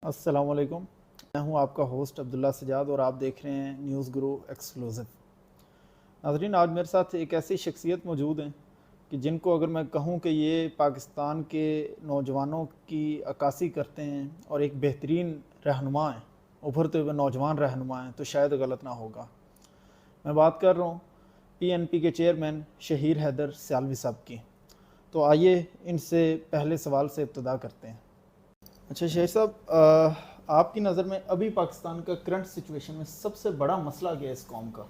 अस्सलाम वालेकुम। मैं हूं आपका होस्ट अब्दुल्ला सजाद और आप देख रहे हैं न्यूज़ गुरु एक्सक्लूसिव। नाज़रीन, आज मेरे साथ एक ऐसी शख्सियत मौजूद हैं कि जिनको अगर मैं कहूं कि ये पाकिस्तान के नौजवानों की अक्कासी करते हैं और एक बेहतरीन रहनुमा हैं, उभरते हुए नौजवान रहनुमा हैं, तो शायद गलत ना होगा। मैं बात कर रहा हूँ PNP के चेयरमैन शहीर हैदर सियालवी साहब की। तो आइए इनसे पहले सवाल से इब्तदा करते हैं। अच्छा शहीर साहब, आपकी नज़र में अभी पाकिस्तान का करंट सिचुएशन में सबसे बड़ा मसला क्या है इस कौम का?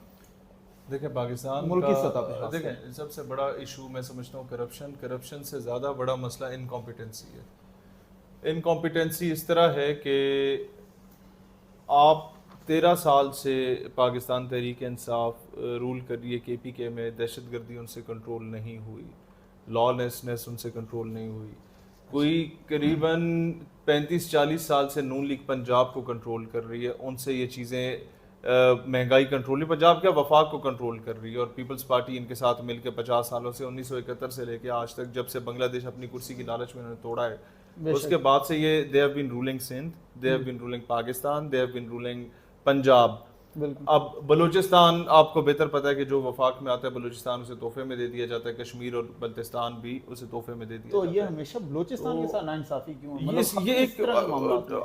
देखिए पाकिस्तान मुल्क की सतह पे का देखिए सबसे बड़ा इशू मैं समझता हूँ करप्शन से ज़्यादा बड़ा मसला इनकॉम्पिटेंसी है। इनकॉम्पिटेंसी इस तरह है कि आप 13 साल से पाकिस्तान तहरीक इंसाफ रूल कर रही है। KPK में दहशतगर्दी उनसे कंट्रोल नहीं हुई, लॉलेसनेस उनसे कंट्रोल नहीं हुई। कोई करीबन 35-40 साल से नून लीग पंजाब को कंट्रोल कर रही है, उनसे ये चीज़ें महंगाई कंट्रोल नहीं, पंजाब क्या वफाक को कंट्रोल कर रही है। और पीपल्स पार्टी इनके साथ मिलकर 50 सालों से 1971 से लेकर आज तक, जब से बांग्लादेश अपनी कुर्सी की लालच में उन्होंने तोड़ा है, उसके बाद से ये they have been ruling Sindh, they have been ruling Pakistan, they have been ruling Punjab. अब बलूचिस्तान आपको बेहतर पता है कि जो वफाक में आता है बलूचिस्तान उसे तोहफे में दे दिया जाता है, कश्मीर और बल्तिस्तान भी उसे तोहफे में दे दिया तो जाता ये है। हमेशा बलूचिस्तान के साथ नाइंसाफी क्यों है? ये एक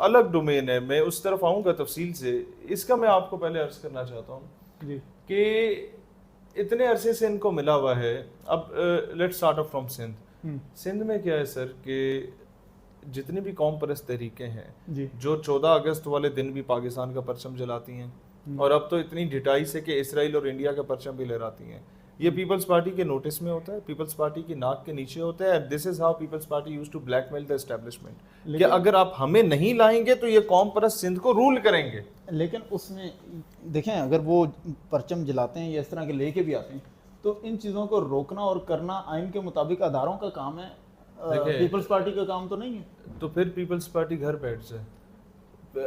अलग डोमेन है, मैं उस तरफ आऊँगा तफसील से। इसका मैं आपको पहले अर्ज करना चाहता हूँ कि इतने अरसे से इनको मिला हुआ है। अब let's start off from Sindh. Sindh में क्या है सर कि जितनी भी कौम परस्त तहरीकें हैं जो 14 अगस्त वाले दिन भी पाकिस्तान का परचम जलाती हैं, और अब तो इतनी ढिठाई से कि इसराइल और इंडिया का परचम भी लहराती हैं, ये पीपल्स पार्टी के नोटिस में होता है, पीपल्स पार्टी की नाक के नीचे होता है। This is how Peoples Party used to blackmail the establishment कि अगर आप हमें नहीं लाएंगे तो ये कौम परस्त सिंध को रूल करेंगे। लेकिन उसमें देखें, अगर वो परचम जलाते हैं या इस तरह के लेके भी आते हैं तो इन चीज़ों को रोकना और करना आइन के मुताबिक अदारों का काम है, पीपल्स पार्टी का काम तो नहीं है। तो फिर पीपल्स पार्टी घर बैठ जाए।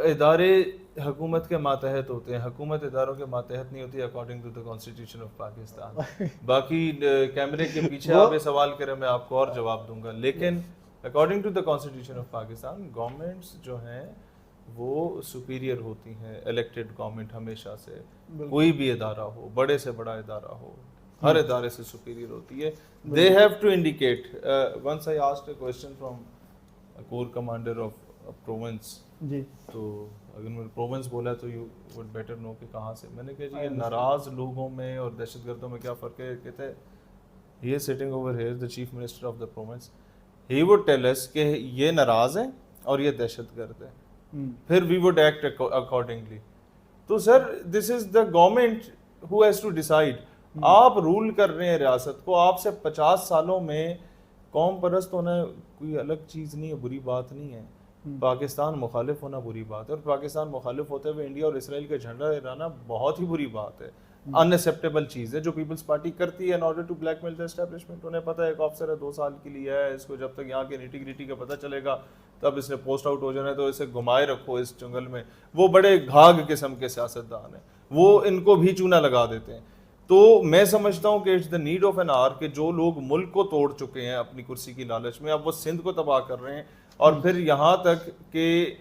इदारे हुकूमत के मातहत होते हैं, हुकूमत इदारों के मातहत नहीं होती according to the constitution of Pakistan. बाकी कैमरे के पीछे आप ये सवाल करें मैं आपको और जवाब दूंगा, लेकिन according to the constitution of Pakistan governments जो हैं वो सुपीरियर होती हैं इलेक्टेड गवर्नमेंट हमेशा से। कोई भी इदारा हो, बड़े से बड़ा इदारा हो, हर इदारे से सुपीरियर होती है। They have to indicate. Once I asked a question from a core commander of province जी, तो अगर मैंने प्रोविंस बोला तो यू वुड बेटर नो कि कहाँ से। मैंने कहा जी ये नाराज लोगों में और दहशतगर्दों में क्या फ़र्क है? कहते हैं he is sitting over here the chief minister of the province, he would tell us कि ये नाराज है और ये दहशतगर्द है, फिर वी वुड एक्ट अकॉर्डिंगली। तो sir this is the government who has to decide. आप रूल कर रहे हैं रियासत को, आपसे 50 सालों में कौम परस्त होना कोई अलग चीज़ नहीं है, बुरी बात नहीं है। पाकिस्तान मुखालिफ होना बुरी बात है, और पाकिस्तान मुखालिफ होते हुए इंडिया और इसराइल का झंडा लहराना बहुत ही बुरी बात है, अनएक्सेप्टेबल चीज़ है जो पीपल्स पार्टी करती है in order to blackmail the establishment. उन्हें पता है एक ऑफिसर है 2 साल के लिए है, इसको जब तक यहाँ के निटी ग्रिटी का पता चलेगा तब इसने पोस्ट आउट हो जाना है, तो इसे घुमाए रखो इस जंगल में। वो बड़े घाघ किस्म के सियासतदान हैं, वो इनको भी चूना लगा देते हैं। तो मैं समझता हूँ कि it's the need of an hour कि जो लोग मुल्क को तोड़ चुके हैं अपनी कुर्सी की लालच में, अब वो सिंध को तबाह कर रहे हैं। और फिर यहाँ तक कि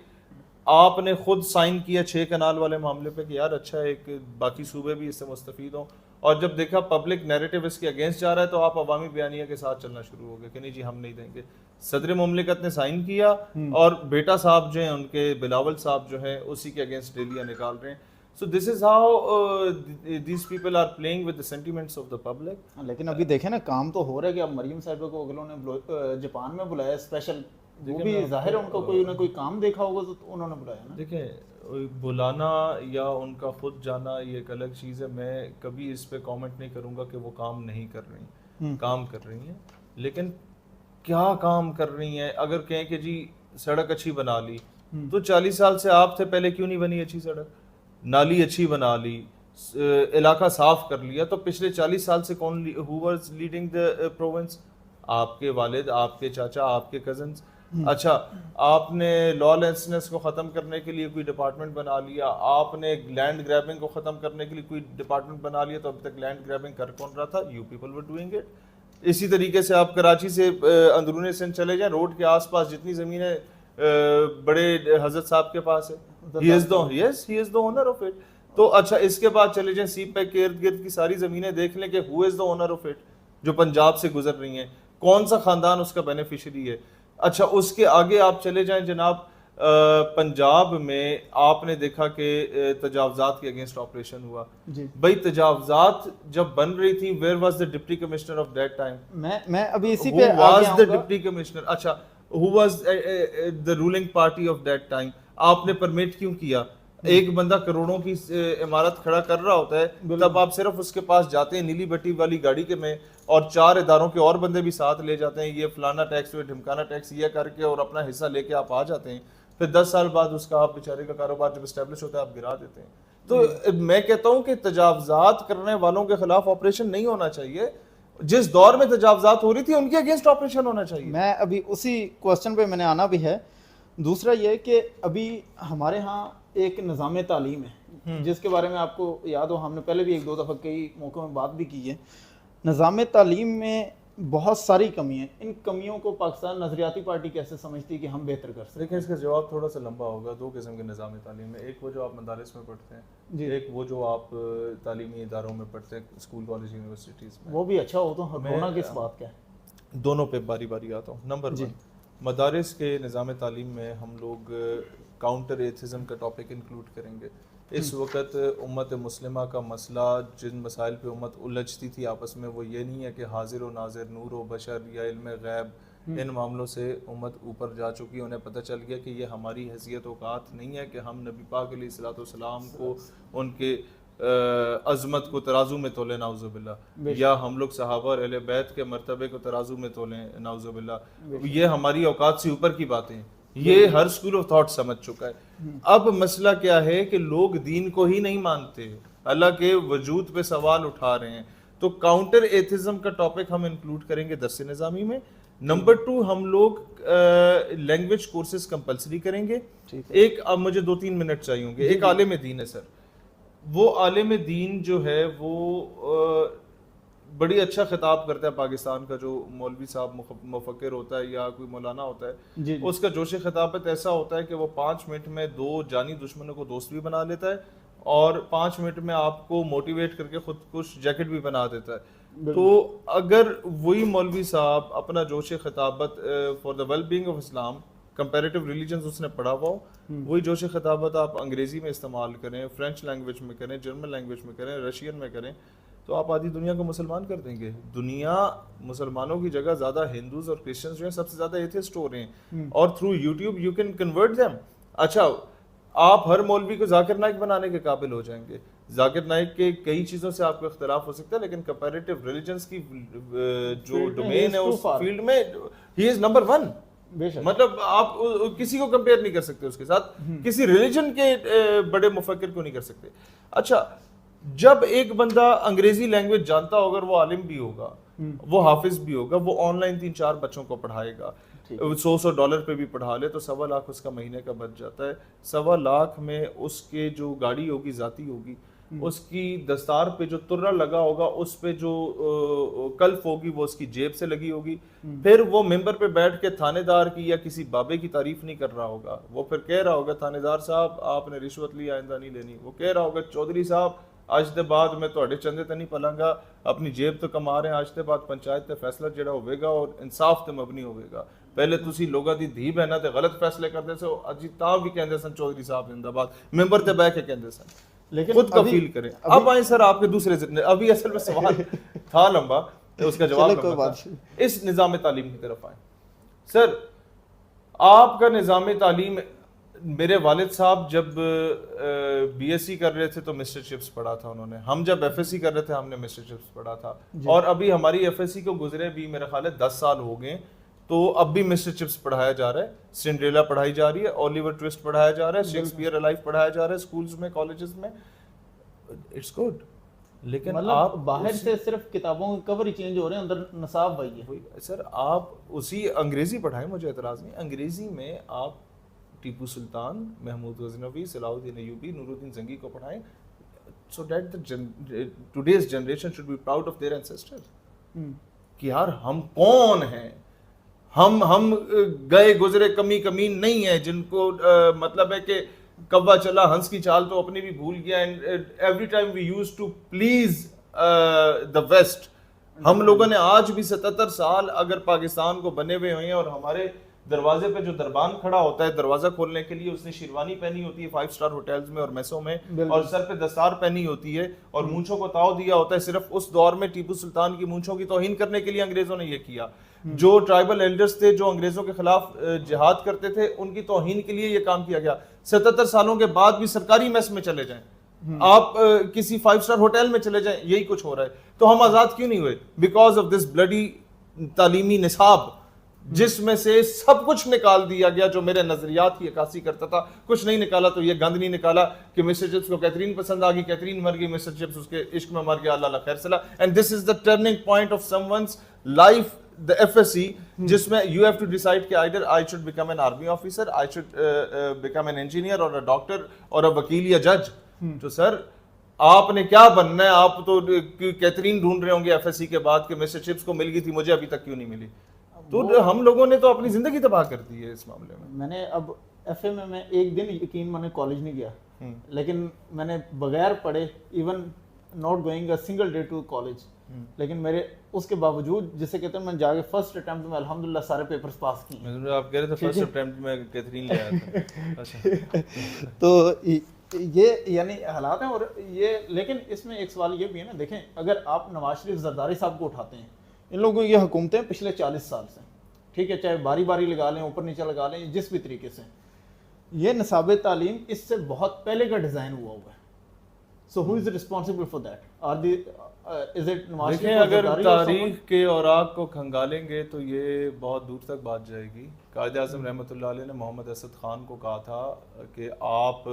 आपने खुद साइन किया 6 कनाल वाले मामले पे कि यार अच्छा एक बाकी सूबे भी इससे मुस्तफीद हों, और जब देखा पब्लिक नैरेटिव इसके अगेंस्ट जा रहा है तो आप अवामी बयानिया के साथ चलना शुरू हो गए कि नहीं जी हम नहीं देंगे। सदर मुमलिकत ने साइन किया और बेटा साहब जो हैं उनके बिलावल साहब जो हैं उसी के अगेंस्ट रैलियां निकाल रहे हैं। So this is how these people are playing with the sentiments of the public. लेकिन अभी देखें ना, काम तो हो रहा है कि अब मरियम साहिबा को अगलों ने जापान में बुलाया स्पेशल, वो भी जाहिर है उनका कोई ना कोई काम देखा होगा तो उन्होंने बुलाया ना। देखें बुलाना या उनका खुद जाना ये एक अलग चीज़ है। मैं कभी इस पे कमेंट नहीं करूँगा कि वो काम नहीं कर रही, काम कर रही हैं, लेकिन क्या काम कर रही हैं? अगर कहें कि जी सड़क अच्छी बना ली, तो 40 साल से आप थे, पहले क्यों नहीं बनी अच्छी सड़क? नाली अच्छी बना ली, इलाका साफ कर लिया, तो पिछले 40 साल से कौन who was leading the province? आपके वालिद, आपके चाचा, आपके कजन्स। अच्छा, आपने लॉलेसनेस को ख़त्म करने के लिए कोई डिपार्टमेंट बना लिया, आपने लैंड ग्रैबिंग को ख़त्म करने के लिए कोई डिपार्टमेंट बना लिया, तो अभी तक लैंड ग्रैबिंग कर कौन रहा था? You people were doing it. इसी तरीके से आप कराची से अंदरूनी सिंध चले जाएं, रोड के आसपास जितनी ज़मीनें बड़े हजरत साहब के पास है, he is the owner of it. तो अच्छा, इसके बाद चले जाएं सी पैक के इर्द गिर्द की सारी जमीनें देख लें कि who is the owner of it, जो पंजाब से गुजर रही हैं, कौन सा खानदान उसका बेनिफिशियरी है। अच्छा, उसके आगे आप चले जाएं जनाब, पंजाब में आपने देखा कि तजावजात के अगेंस्ट ऑपरेशन हुआ जी। भाई, तजावजात जब बन रही थी, where was the deputy commissioner of that time? मैं अभी इसी Who पे was आगे the आऊंगा। Deputy commissioner? अच्छा, who was the ruling party of that time? आपने परमिट क्यों किया? एक बंदा करोड़ों की इमारत खड़ा कर रहा होता है, तब आप सिर्फ उसके पास जाते हैं नीली बत्ती वाली गाड़ी के में, और 4 इदारों के और बंदे भी साथ ले जाते हैं, ये फलाना टैक्स, ये ढिमकाना टैक्स, ये करके और अपना हिस्सा लेके आप आ जाते हैं। फिर 10 साल बाद उसका आप बेचारे का कारोबार जब एस्टेब्लिश होता है, आप गिरा देते हैं। तो मैं कहता हूं कि तजावजात करने वालों के खिलाफ ऑपरेशन नहीं होना चाहिए, जिस दौर में तजावजात हो रही थी उनके अगेंस्ट ऑपरेशन होना चाहिए। मैं अभी उसी क्वेश्चन पे मैंने आना भी है। दूसरा ये कि अभी हमारे यहाँ एक निज़ाम तालीम है जिसके बारे में आपको याद हो, हमने पहले भी 1-2 दफ़ा कई मौक़ों में बात भी की है। निज़ाम तालीम में बहुत सारी कमी है। इन कमियों को पाकिस्तान नज़रियाती पार्टी कैसे समझती है कि हम बेहतर कर सकते हैं? देखिए, इसका जवाब थोड़ा सा लंबा होगा। 2 किस्म के निज़ाम तालीम में, एक वो जो आप मदारिस में पढ़ते हैं जी। एक वो जो आप तालीमी इदारों में पढ़ते हैं, स्कूल, कॉलेज, यूनिवर्सिटीज़ में। वो भी अच्छा हो तो होना किस बात का है? दोनों पे बारी बारी आता हूँ। नंबर 1, मदारिस के निज़ाम तालीम में हम लोग काउंटर एथिज़म का टॉपिक इंक्लूड करेंगे। इस वक्त उम्मत मुस्लिमा का मसला, जिन मसाइल पे उम्मत उलझती थी आपस में, वो ये नहीं है कि हाजिर व नाजिर, नूर व बशर या इल्म गैब, इन मामलों से उम्मत ऊपर जा चुकी है। उन्हें पता चल गया कि ये हमारी हैसियत औकात नहीं है कि हम नबी पाक अलैहिस्सलाम को, उनके अज़मत को तराजू में तोलें नाउज़ुबिल्ला, या हम लोग सहाबा और अहले बैत के मर्तबे को तराजू में तोलें नाउज़ुबिल्ला। ये हमारी औकात से ऊपर की बातें हैं, ये हर स्कूल ऑफ थॉट समझ चुका है। अब मसला क्या है कि लोग दीन को ही नहीं मानते, अल्लाह के वजूद पे सवाल उठा रहे हैं। तो काउंटर एथिज्म का टॉपिक हम इंक्लूड करेंगे दर्स निज़ामी में। नंबर 2, हम लोग लैंग्वेज कोर्सेज कंपलसरी करेंगे। एक, अब मुझे 2-3 मिनट चाहिए होंगे। एक आलिम दीन है सर, वो आलिम दीन जो है वो बड़ी अच्छा खिताब करता है। पाकिस्तान का जो मौलवी साहब मुफक्किर होता है या कोई मौलाना होता है, जी। उसका जोश खिताबत ऐसा होता है कि वो 5 मिनट में 2 जानी दुश्मनों को दोस्त भी बना लेता है, और 5 मिनट में आपको मोटिवेट करके खुद कुछ जैकेट भी बना देता है। तो अगर वही मौलवी साहब अपना जोश खिताबत for the well being of Islam, comparative religions उसने पढ़ा हुआ हो, वही जोश खिताबत आप अंग्रेजी में इस्तेमाल करें, फ्रेंच लैंग्वेज में करें, जर्मन लैंग्वेज में करें, रशियन में करें, तो आप आधी दुनिया को मुसलमान कर देंगे। दुनिया मुसलमानों की जगह ज्यादा हिंदूज और क्रिश्चियंस जो हैं सबसे ज्यादा एथिस्ट हो रहे हैं, और through YouTube you can convert them. अच्छा, आप हर मौलवी को जाकिर नाइक बनाने के काबिल हो जाएंगे। जाकिर नाइक के कई चीजों से आपको इख्तिलाफ हो सकता है, लेकिन कंपैरेटिव रिलीजन्स की जो डोमेन है उस फील्ड में ही इज नंबर 1। मतलब आप किसी को कंपेयर नहीं कर सकते उसके साथ, किसी रिलीजन के बड़े मुफक्किर को नहीं कर सकते। अच्छा, जब एक बंदा अंग्रेजी लैंग्वेज जानता होगा, वो आलिम भी होगा, वो हाफिज भी होगा, वो ऑनलाइन 3-4 बच्चों को पढ़ाएगा, $100 पे भी पढ़ा ले तो 1.25 लाख उसका महीने का बच जाता है। 1.25 लाख में उसके जो गाड़ी होगी जाती होगी, उसकी दस्तार पे जो तुर्रा लगा होगा, उस पे जो कल्फ होगी वो उसकी जेब से लगी होगी। फिर वो मेंबर पे बैठ के थानेदार की या किसी बाबे की तारीफ नहीं कर रहा होगा, वो फिर कह रहा होगा थानेदार साहब आपने रिश्वत ली, आइंदा नहीं लेनी। वो कह रहा होगा चौधरी साहब ਅੱਜ ਦੇ ਬਾਅਦ मैं ਤੁਹਾਡੇ ਚੰਦੇ ਤੇ ਨਹੀਂ ਪਲਾਂਗਾ, अपनी जेब तो कमा रहे हैं, ਅੱਜ ਦੇ ਬਾਅਦ पंचायत ਤੇ फैसला ਜਿਹੜਾ ਹੋਵੇਗਾ और इंसाफ ਤੇ ਮਬਨੀ ਹੋਵੇਗਾ। ਪਹਿਲੇ ਤੁਸੀਂ ਲੋਕਾਂ ਦੀ ਧੀ ਬਹਿਣਾ ਤੇ ਗਲਤ ਫੈਸਲੇ ਕਰਦੇ ਸੋ, ਅੱਜ ਤਾਂ ਵੀ ਕਹਿੰਦੇ ਸਨ ਚੌਧਰੀ ਸਾਹਿਬ जिंदाबाद, मेंबर पे बैठ के कहते सन। लेकिन खुद का फील करें। अब आए सर आपके दूसरे, अभी असल में सवाल था लंबा, उसका जवाब लंबा था। इस निज़ाम तालीम की तरफ आए सर। आपका निज़ाम तालीम, मेरे वालिद साहब जब बीएससी कर रहे थे तो मिस्टर चिप्स पढ़ा था उन्होंने, हम जब एफएससी कर रहे थे हमने मिस्टर चिप्स पढ़ा था, और अभी हमारी एफएससी को गुजरे भी मेरा ख्याल है 10 साल हो गए, तो अब भी मिस्टर चिप्स पढ़ाया जा रहा है, सिंड्रेला पढ़ाई जा रही है, ओलिवर ट्विस्ट पढ़ाया जा रहा है, शेक्सपियर अलाइव पढ़ाया जा रहा है स्कूल्स में, कॉलेजेस में। इट्स गुड, लेकिन मतलब आप बाहर से सिर्फ किताबों के कवर ही चेंज हो रहे हैं, अंदर नसाब वही है। सर आप उसी अंग्रेजी पढ़ाएं, मुझे एतराज़ नहीं। अंग्रेजी में आप टीपू सुल्तान, महमूद गजनवी, सलाहुद्दीन अयूबी, नूरुद्दीन जंगी को पढ़ाएं, so that the today's generation should be proud of their ancestors। कि यार हम कौन हैं, हम गए गुजरे कमी कमीन नहीं है जिनको मतलब है कि कौवा चला हंस की चाल तो अपनी भी भूल गया। And every time we use to please the West. हम लोगों ने आज भी 77 साल अगर पाकिस्तान को बने हुए हैं और हमारे दरवाजे पे जो दरबान खड़ा होता है दरवाजा खोलने के लिए, उसने शेरवानी पहनी होती है 5 स्टार होटल्स में और मेसों में, और सर पे दस्तार पहनी होती है और मूंछों को ताव दिया होता है। सिर्फ उस दौर में टीपू सुल्तान की मूंछों की तौहीन करने के लिए अंग्रेजों ने ये किया। जो ट्राइबल एल्डर्स थे जो अंग्रेजों के खिलाफ जिहाद करते थे, उनकी तौहीन के लिए ये काम किया गया। 77 सालों के बाद भी सरकारी मेस में चले जाएं, आप किसी 5 स्टार होटल में चले जाएं, यही कुछ हो रहा है। तो हम आजाद क्यों नहीं हुए? बिकॉज ऑफ दिस ब्लडी तालीमी निसाब, जिसमें से सब कुछ निकाल दिया गया जो मेरे नजरियात की अक्कासी करता था। कुछ नहीं निकाला तो ये गंद नहीं निकाला कि मिस्टर चिप्स को कैथरीन पसंद आ गई, कैथरीन मर गई, मिस्टर चिप्स उसके इश्क में मर गया, अल्लाह खैर सला। And this is the turning point of someone's life, the FSC, जिसमें यू हैव टू डिसाइड कि either I should become an army officer, I should become an engineer और अ डॉक्टर और अ वकील या जज। तो सर आपने क्या बनना है? आप तो कैथरीन ढूंढ रहे होंगे FSC के बाद कि मिस्टर चिप्स को मिल गई थी, मुझे अभी तक क्यों नहीं मिली? तो हम लोगों ने तो अपनी जिंदगी तबाह कर दी है इस मामले में। मैंने अब FA में मैं एक दिन यकीन मैंने कॉलेज नहीं गया, लेकिन मैंने बगैर पढ़े, even not going a single day to college, लेकिन मेरे उसके बावजूद जिसे कहते हैं मैं जाके फर्स्ट अटेम्प्ट में अल्हम्दुलिल्लाह सारे पेपर्स पास किए। आप कह रहे थे फर्स्ट अटेम्प्ट में कैथरीन ले आया था। अच्छा। तो ये यानी हालात हैं। और ये लेकिन इसमें एक सवाल ये भी है ना, देखें अगर आप नवाज शरीफ जरदारी साहब को उठाते हैं, इन लोगों की ये हुकूमतें पिछले 40 साल से, ठीक है, चाहे बारी बारी लगा लें, ऊपर नीचे लगा लें, जिस भी तरीके से, ये निसाब तालीम इससे बहुत पहले का डिज़ाइन हुआ है। So who is responsible for that? Or the is it Nawaz Sharif? अगर तारीख के औराक को खंगालेंगे तो ये बहुत दूर तक बात जाएगी। कायद आज़म रहमतुल्लाह अलैह ने मोहम्मद असद खान को कहा था कि आप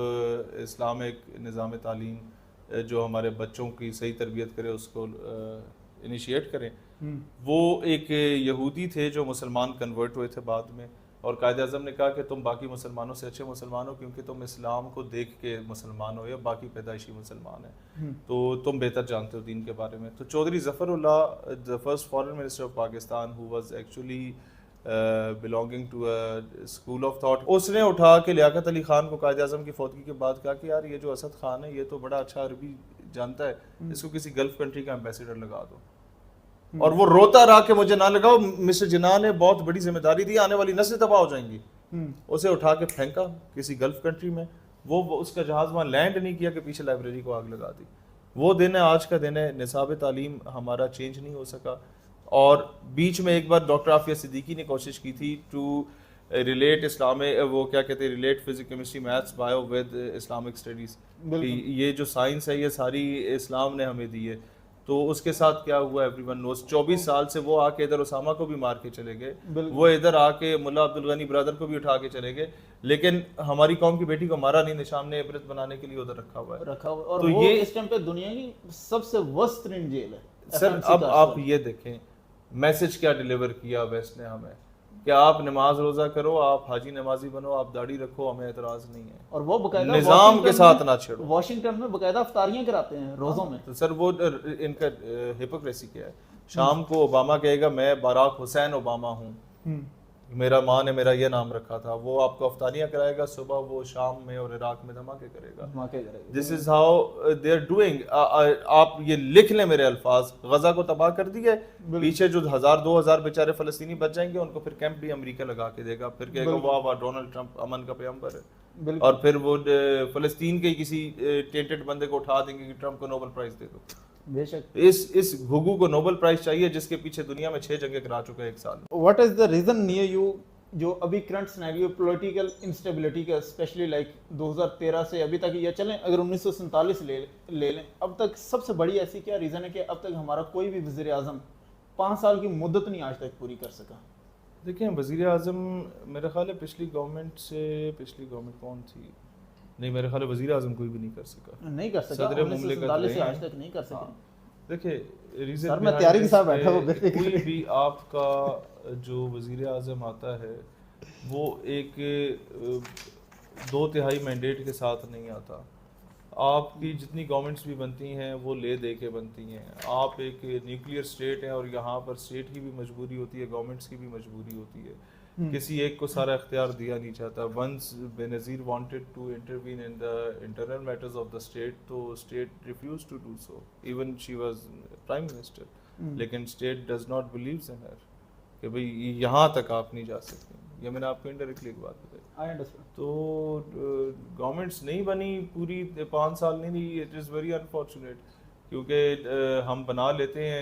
इस्लामिक निज़ाम तालीम जो हमारे बच्चों की सही तरबियत करे उसको इनिशिएट करें। वो एक यहूदी थे जो मुसलमान कन्वर्ट हुए थे बाद में, और कायद आज़म ने कहा कि तुम बाकी मुसलमानों से अच्छे मुसलमान हो क्योंकि तुम इस्लाम को देख के मुसलमान हो, या बाकी पैदाइशी मुसलमान हैं, तो तुम बेहतर जानते हो दीन के बारे में। तो Chaudhry Zafarullah, the first foreign minister of Pakistan who was actually belonging to a school of thought, उसने उठा के लियाकत अली खान को कायद आज़म की फौतगी के बाद कहा कि यार ये जो असद खान है ये तो बड़ा अच्छा अरबी जानता है, इसको किसी गल्फ कंट्री का एम्बेसडर लगा दो। और वो रोता रहा कि मुझे ना लगाओ, मिस्टर जिन्ना ने बहुत बड़ी जिम्मेदारी दी, आने वाली नस्लें तबाह हो जाएंगी। उसे उठा के फेंका किसी गल्फ कंट्री में, वो उसका जहाज वहाँ लैंड नहीं किया कि पीछे लाइब्रेरी को आग लगा दी। वो दिन है, आज का दिन है। निसाब तालीम हमारा चेंज नहीं हो सका। और बीच में एक बार डॉक्टर आफिया सिद्दीकी ने कोशिश की थी टू रिलेट इस्लामिक, वो क्या कहते हैं, relate physics chemistry maths bio with Islamic studies, ये जो साइंस है ये सारी इस्लाम ने हमें दी है। तो उसके साथ क्या हुआ एवरीवन नोस। 24 साल से वो आके इधर उसामा को भी मार के चले गए, वो इधर आके मुल्ला अब्दुल गनी ब्रदर को भी उठा के चले गए, लेकिन हमारी कौम की बेटी को मारा नहीं, निशान ने इबरत बनाने के लिए उधर रखा हुआ है। और तो वो ये इस टाइम पे दुनिया की सबसे वर्स्ट तरीन जेल है। सर अब आप ये देखें मैसेज क्या डिलीवर किया वेस्ट ने हमें, कि आप नमाज रोजा करो, आप हाजी नमाजी बनो, आप दाढ़ी रखो, हमें एतराज नहीं है, और वो बकायदा निजाम के साथ ना छेड़ो। वॉशिंगटन में बकायदा अफ्तारियां कराते हैं रोजों में। तो सर वो इनका हिपोक्रेसी क्या है? शाम को ओबामा कहेगा मैं बराक हुसैन ओबामा हूँ, मेरा माँ ने मेरा ये नाम रखा था, वो आपको अफ्तारियां कराएगा, सुबह वो शाम में और इराक में धमाके करेगा। This is how they are doing. आप ये लिख लें मेरे अल्फाज, गजा को तबाह कर दिया, पीछे जो 1000-2000 बेचारे फलस्तीनी बच जाएंगे उनको फिर कैंप भी अमेरिका लगा के देगा, फिर कहेगा वाह वाह डोनाल्ड ट्रंप अमन का पैगंबर है, और फिर वो फलस्तीन के किसी टेंटेड बंदे को उठा देंगे कि ट्रंप को नोबेल प्राइज दे दो। बेशक इस घुघू को नोबेल प्राइज चाहिए जिसके पीछे दुनिया में 6 जंगें करा चुका है एक साल में। What is the reason near you जो अभी करंट सिनेरियो पॉलिटिकल इंस्टेबिलिटी का, स्पेशली लाइक 2013 से अभी तक, या चलें अगर 1947 ले लें, अब तक सबसे बड़ी ऐसी क्या रीज़न है कि अब तक हमारा कोई भी वज़ीर आज़म 5 साल की मुद्दत नहीं आज तक पूरी कर सका? देखिए वज़ीर आज़म मेरे ख्याल है पिछली गवर्नमेंट कौन थी, नहीं मेरे ख्याल है वज़ीर आज़म कोई भी नहीं कर सका, सदर मुमलिकत से आज तक नहीं कर सके। देखिए रीज़न सर मैं तैयारी के साथ बैठा हूँ, कोई भी आपका जो वज़ीर आज़म आता है वो एक 2/3 मैंडेट के साथ नहीं आता। आपकी जितनी गवर्नमेंट्स भी बनती हैं वो ले दे के बनती हैं। आप एक न्यूक्लियर स्टेट हैं और यहाँ पर स्टेट की भी मजबूरी होती है, गवर्नमेंट्स की भी मजबूरी होती है। किसी एक को सारा इख्तियार दिया नहीं जाता। Once Benazir wanted to intervene in the internal matters of the state, तो state refuse to do so, even she was prime minister. लेकिन state does not believes in her कि भाई यहाँ तक आप नहीं जा सकते। ये मैंने आपको इनडायरेक्टली एक बात बताई। I understand. तो गवर्नमेंट्स नहीं बनी पूरी 5 साल नहीं रही। इट इज़ वेरी अनफॉर्चुनेट, क्योंकि हम बना लेते हैं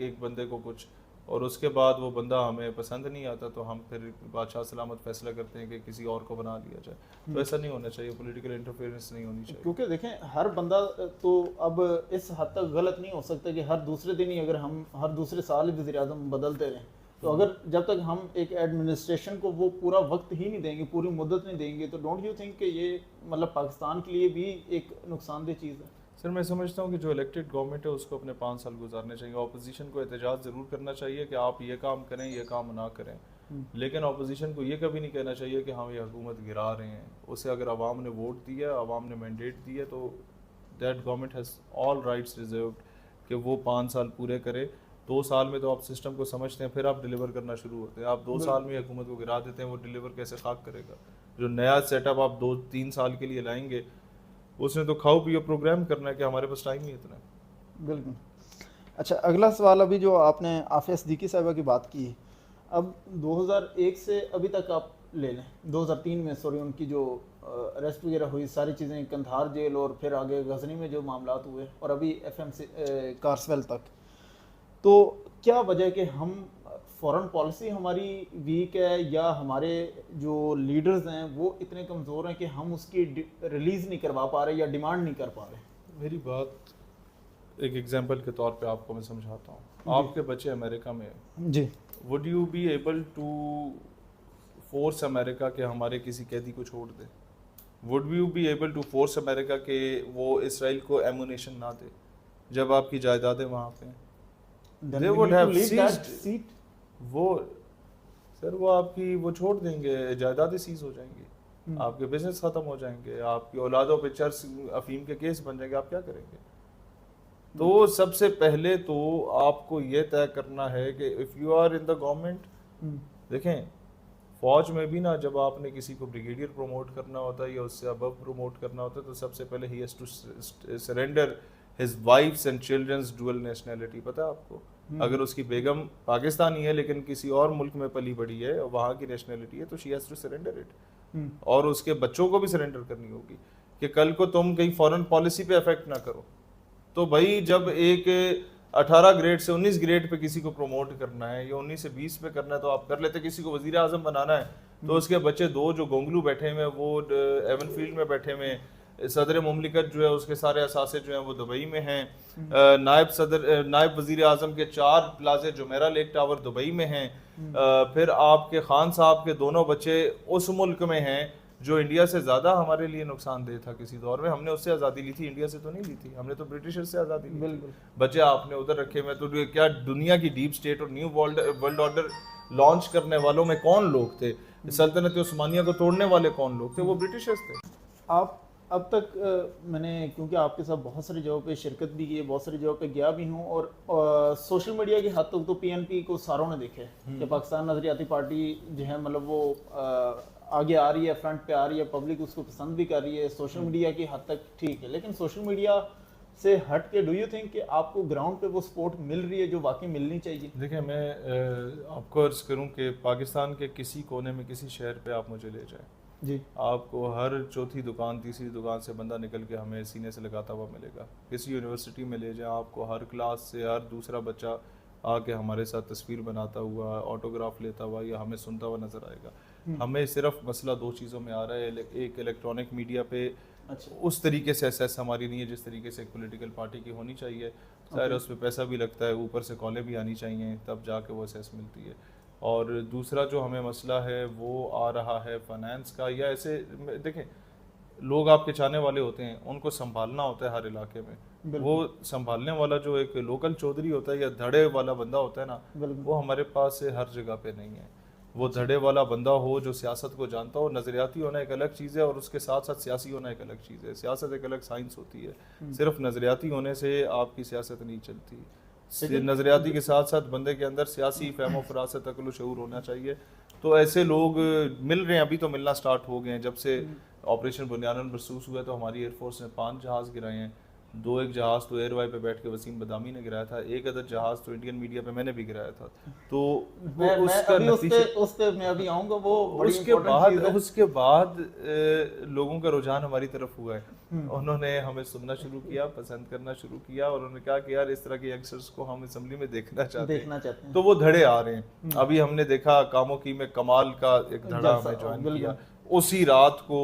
एक बंदे को कुछ, और उसके बाद वो बंदा हमें पसंद नहीं आता तो हम फिर बादशाह सलामत फैसला करते हैं कि किसी और को बना लिया जाए। तो ऐसा नहीं होना चाहिए, पॉलिटिकल इंटरफेरेंस नहीं होनी चाहिए। क्योंकि देखें हर बंदा तो अब इस हद तक गलत नहीं हो सकता कि हर दूसरे दिन ही अगर हम हर दूसरे साल ही वज़ीर आज़म बदलते रहें, तो अगर जब तक हम एक एडमिनिस्ट्रेशन को वो पूरा वक्त ही नहीं देंगे, पूरी मुद्दत नहीं देंगे, तो डोंट यू थिंक कि ये मतलब पाकिस्तान के लिए भी एक नुकसानदेह चीज़ है? सर मैं समझता हूँ कि जो इलेक्टेड गवर्नमेंट है उसको अपने 5 साल गुजारने चाहिए। अपोजिशन को एहतजाज ज़रूर करना चाहिए कि आप ये काम करें, ये काम ना करें, लेकिन अपोजिशन को ये कभी नहीं कहना चाहिए कि हम ये हुकूमत गिरा रहे हैं। उसे अगर आवाम ने वोट दिया, आवाम ने मैंडेट दिया, तो that government has all rights reserved कि वो 5 साल पूरे करे। 2 साल में तो आप सिस्टम को समझते हैं, फिर आप डिलीवर करना शुरू होते हैं। आप 2 साल में हुकूमत को गिरा देते हैं, वो डिलीवर कैसे खाक करेगा? जो नया सेटअप आप 2-3 साल के लिए लाएंगे, उसने तो खाओ पियो प्रोग्राम करना है कि हमारे पास टाइम ही इतना है। बिल्कुल। अच्छा, अगला सवाल, अभी जो आपने आफिया सिद्दीकी साहिबा की बात की, अब 2001 से अभी तक आप ले लें, 2003 में सॉरी उनकी जो अरेस्ट वगैरह हुई, सारी चीज़ें, कंधार जेल और फिर आगे गजनी में जो मामला हुए और अभी FMC कार्सवेल तक, तो क्या वजह है कि हम फॉरेन पॉलिसी हमारी वीक है या हमारे जो लीडर्स हैं वो इतने कमज़ोर हैं कि हम उसकी रिलीज़ नहीं करवा पा रहे या डिमांड नहीं कर पा रहे? मेरी बात एक एग्जांपल के तौर पे आपको मैं समझाता हूँ। आपके बच्चे अमेरिका में जी, would you be able to force America के हमारे किसी कैदी को छोड़ दे? Would you be able to force America के वो इसराइल को एमुनेशन ना दे जब आपकी जायदादें वहाँ पे हैं? They would have seized वो सर वो आपकी वो छोड़ देंगे, जायदादें सीज हो जाएंगी, आपके बिजनेस खत्म हो जाएंगे, आपकी औलादों पे चर्च अफीम के केस बन जाएंगे, आप क्या करेंगे? तो सबसे पहले तो आपको ये तय करना है कि if you are in the government, देखें फौज में भी ना जब आपने किसी को ब्रिगेडियर प्रमोट करना होता है या उससे अबव प्रमोट करना होता है, तो सबसे पहले he has to surrender his wife's and children's dual nationality. पता है आपको? अगर उसकी बेगम पाकिस्तानी है लेकिन किसी और मुल्क में पली बड़ी है और वहाँ की नेशनैलिटी है, तो she has to surrender it, और उसके बच्चों को भी सरेंडर करनी होगी कि कल को तुम कहीं फॉरेन पॉलिसी पे अफेक्ट ना करो। तो भाई जब एक 18 ग्रेड से 19 ग्रेड पे किसी को प्रमोट करना है या 19 से 20 पे करना है तो आप कर लेते। किसी को वजीर आजम बनाना है तो उसके बच्चे 2 जो गोंगलू बैठे हुए हैं वो एवन फील्ड में बैठे हुए हैं, सदर मुमलिकत जो है उसके सारे असासे जो हैं वो दुबई में हैं, नायब वजीर आजम के 4 प्लाजे जुमेरा लेक टावर दुबई में हैं, फिर आपके खान साहब के दोनों बच्चे उस मुल्क में हैं जो इंडिया से ज़्यादा हमारे लिए नुकसानदेह था किसी दौर में। हमने उससे आज़ादी ली थी, इंडिया से तो नहीं ली थी, हमने तो ब्रिटिशर से आज़ादी ली थी। बच्चे आपने उधर रखे हुए, तो क्या दुनिया की डीप स्टेट और न्यू वर्ल्ड ऑर्डर लॉन्च करने वालों में कौन लोग थे? सल्तनत उस्मानिया को तोड़ने वाले कौन लोग थे? वो ब्रिटिशर्स थे। आप अब तक मैंने क्योंकि आपके साथ बहुत सारी जगहों पे शिरकत भी की है, बहुत सारी जगहों पे गया भी हूँ, और सोशल मीडिया की हद तक तो PNP को सारों ने देखे कि पाकिस्तान नजरियाती पार्टी जो है मतलब वो आगे आ रही है, फ्रंट पे आ रही है, पब्लिक उसको पसंद भी कर रही है, सोशल मीडिया की हद तक ठीक है। लेकिन सोशल मीडिया से हट के डू यू थिंक कि आपको ग्राउंड पे वो सपोर्ट मिल रही है जो वाकई मिलनी चाहिए? देखिए मैं आपको अर्ज़ करूँ कि पाकिस्तान के किसी कोने में किसी शहर पे आप मुझे ले जाएं जी, आपको हर चौथी दुकान तीसरी दुकान से बंदा निकल के हमें सीने से लगाता हुआ मिलेगा। किसी यूनिवर्सिटी में ले जाएं, आपको हर क्लास से हर दूसरा बच्चा आके हमारे साथ तस्वीर बनाता हुआ, ऑटोग्राफ लेता हुआ या हमें सुनता हुआ नज़र आएगा। हमें सिर्फ मसला 2 चीज़ों में आ रहा है। एक इलेक्ट्रॉनिक मीडिया पे उस तरीके से एसेस हमारी नहीं है जिस तरीके से एक पॉलिटिकल पार्टी की होनी चाहिए। ज़ाहिर उस पर पैसा भी लगता है, ऊपर से कॉलें भी आनी चाहिए, तब जाके वो एसेस मिलती है। और दूसरा जो हमें मसला है वो आ रहा है फाइनेंस का, या ऐसे देखें लोग आपके चाहने वाले होते हैं, उनको संभालना होता है हर इलाके में। वो संभालने वाला जो एक लोकल चौधरी होता है या धड़े वाला बंदा होता है ना, वो हमारे पास हर जगह पे नहीं है। वो धड़े वाला बंदा हो जो सियासत को जानता हो। नज़रियाती होना एक अलग चीज़ है और उसके साथ साथ सियासी होना एक अलग चीज़ है। सियासत एक अलग साइंस होती है, सिर्फ नज़रियाती होने से आपकी सियासत नहीं चलती। नज़रियाती के साथ साथ बंदे के अंदर सियासी फ़हम व फरासत, अक्ल व शऊर होना चाहिए। तो ऐसे लोग मिल रहे हैं, अभी तो मिलना स्टार्ट हो गए हैं। जब से ऑपरेशन बुनियादन बरसूस हुआ तो हमारी एयरफोर्स ने 5 जहाज़ गिराए हैं। एक जहाज़ तो एयरवाई पे बैठ के वसीम बदामी ने गिराया था, एक अदर जहाज़ तो इंडियन मीडिया पे मैंने भी गिराया था। तो उसका उसके मैं अभी आऊंगा, वो बड़ी इंपॉर्टेंट चीज़ है। उसके बाद लोगों का रुझान हमारी तरफ हुआ है। उन्होंने हमें सुनना शुरू किया, पसंद करना शुरू किया और उन्होंने कहा कि यार इस तरह के यंगस्टर्स को हम असेंबली में देखना चाहते हैं। तो वो धड़े आ रहे हैं। अभी हमने देखा कामों की में कमाल का एक धड़ा हमें ज्वाइन किया उसी रात को।